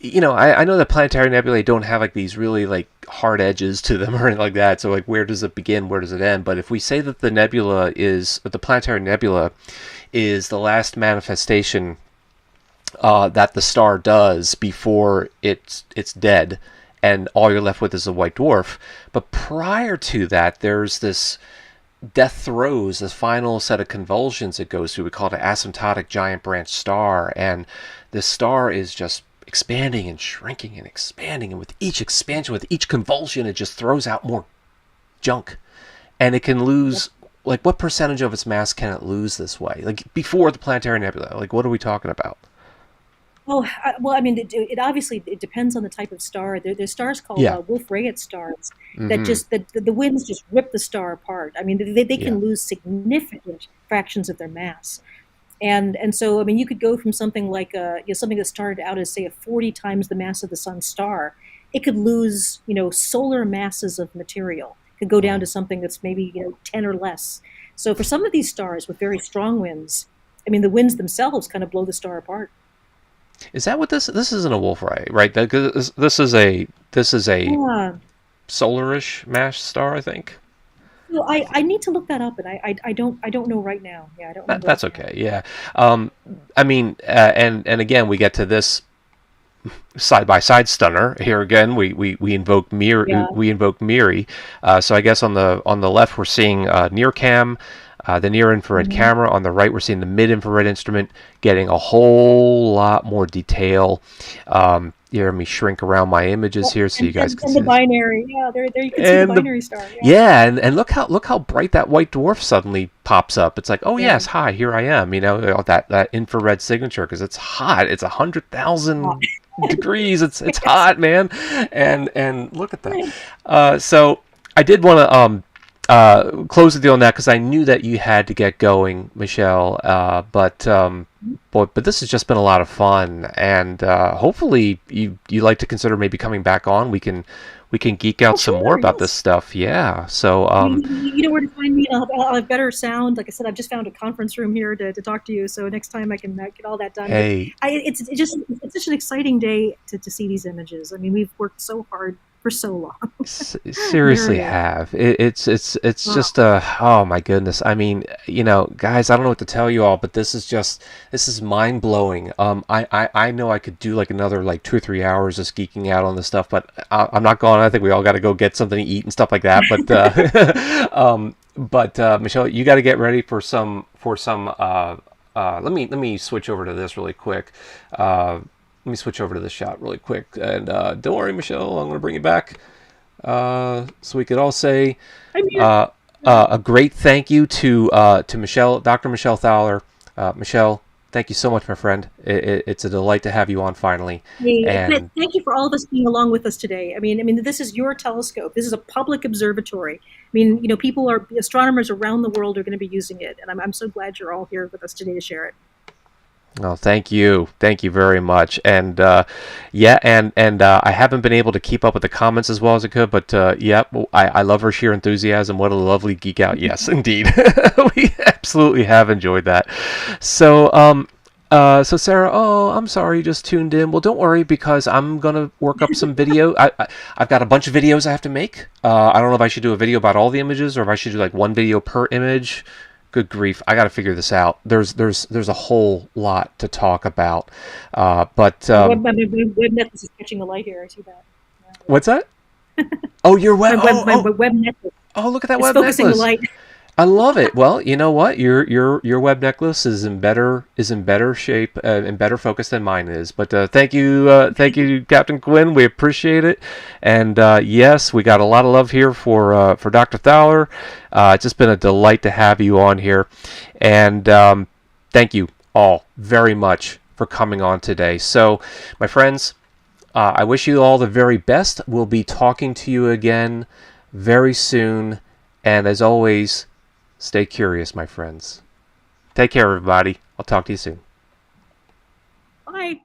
I know that planetary nebulae don't have like these really like hard edges to them or anything like that. So like, where does it begin? Where does it end? But if we say that the planetary nebula is the last manifestation that the star does before it's dead, and all you're left with is a white dwarf. But prior to that, there's this death throes, this final set of convulsions it goes through. We call it an asymptotic giant branch star, and the star is just expanding and shrinking and expanding, and with each expansion, with each convulsion, it just throws out more junk, and it can lose like, what percentage of its mass can it lose this way, like before the planetary nebula? Like, what are we talking about? Oh, well, I mean, it obviously it depends on the type of star. There's stars called Yeah. Wolf-Rayet stars that Mm-hmm. just the winds just rip the star apart. I mean, they Yeah. can lose significant fractions of their mass. And so, I mean, you could go from something like something that started out as, say, a 40 times the mass of the sun star. It could lose, solar masses of material. It could go down to something that's maybe 10 or less. So for some of these stars with very strong winds, I mean, the winds themselves kind of blow the star apart. Is that what this isn't a wolf ray, right? This is a Yeah. solarish mass star, I think. Well, I need to look that up, and I don't know right now. Yeah, I don't remember That's offhand. okay. Yeah. I mean, and again, we get to this side by side stunner here again. We invoke Yeah. MIRI. So I guess on the left we're seeing NIRCam, the near infrared Hmm. camera. On the right we're seeing the mid infrared instrument, getting a whole lot more detail. Let me shrink around my images here so you guys can And see the this. binary. Yeah, there you can see the And the binary star. Yeah. Yeah, and look how bright that white dwarf suddenly pops up. It's like, oh Yeah. yes, hi, here I am. That infrared signature, because it's hot. It's 100,000 degrees. It's hot, man. And look at that. So I did want to close the deal on that, because I knew that you had to get going, Michelle. But this has just been a lot of fun, and hopefully you like to consider maybe coming back on. We can we can geek out Oh, some more sure, about this yes. stuff. Yeah. So You know where to find me. I'll have better sound. Like I said, I've just found a conference room here to talk to you. So next time I can get all that done. But hey, it's such an exciting day to see these images. I mean, we've worked so hard for so long. seriously Very. have it's Wow. just oh my goodness. I mean, guys, I don't know what to tell you all, but this is mind blowing. I know I could do like another like 2 or 3 hours just geeking out on this stuff, but I'm not going. I think we all got to go get something to eat and stuff like that. But Michelle, you got to get ready for some. Let me switch over to this really quick. Let me switch over to this shot really quick. And don't worry, Michelle, I'm going to bring you back. So we could all say I'm here. uh, a great thank you to Michelle, Dr. Michelle Thaller. Michelle, thank you so much, my friend. It's a delight to have you on finally. Hey, And thank you for all of us being along with us today. I mean, this is your telescope. This is a public observatory. I mean, astronomers around the world are going to be using it, and I'm so glad you're all here with us today to share it. oh, thank you very much. And yeah, and I haven't been able to keep up with the comments as well as I could, but yeah, well, I love her sheer enthusiasm. What a lovely geek out. Yes, indeed, we absolutely have enjoyed that. So so Sarah, oh, I'm sorry, you just tuned in. Well, don't worry because I'm gonna work up some video. I've got a bunch of videos I have to make. I don't know if I should do a video about all the images or if I should do like one video per image. Good grief, I got to figure this out. There's a whole lot to talk about. But Web is catching the light here. I see that. Yeah. what's that? Oh, your web. My web necklace Oh! Look at that is web focusing the necklace. light. I love it. Well, you know what? Your web necklace is in better shape and better focus than mine is. But thank you, Captain Quinn. We appreciate it. And yes, we got a lot of love here for Dr. Thaller. It's just been a delight to have you on here, and thank you all very much for coming on today. So, my friends, I wish you all the very best. We'll be talking to you again very soon. And as always, stay curious, my friends. Take care, everybody. I'll talk to you soon. Bye.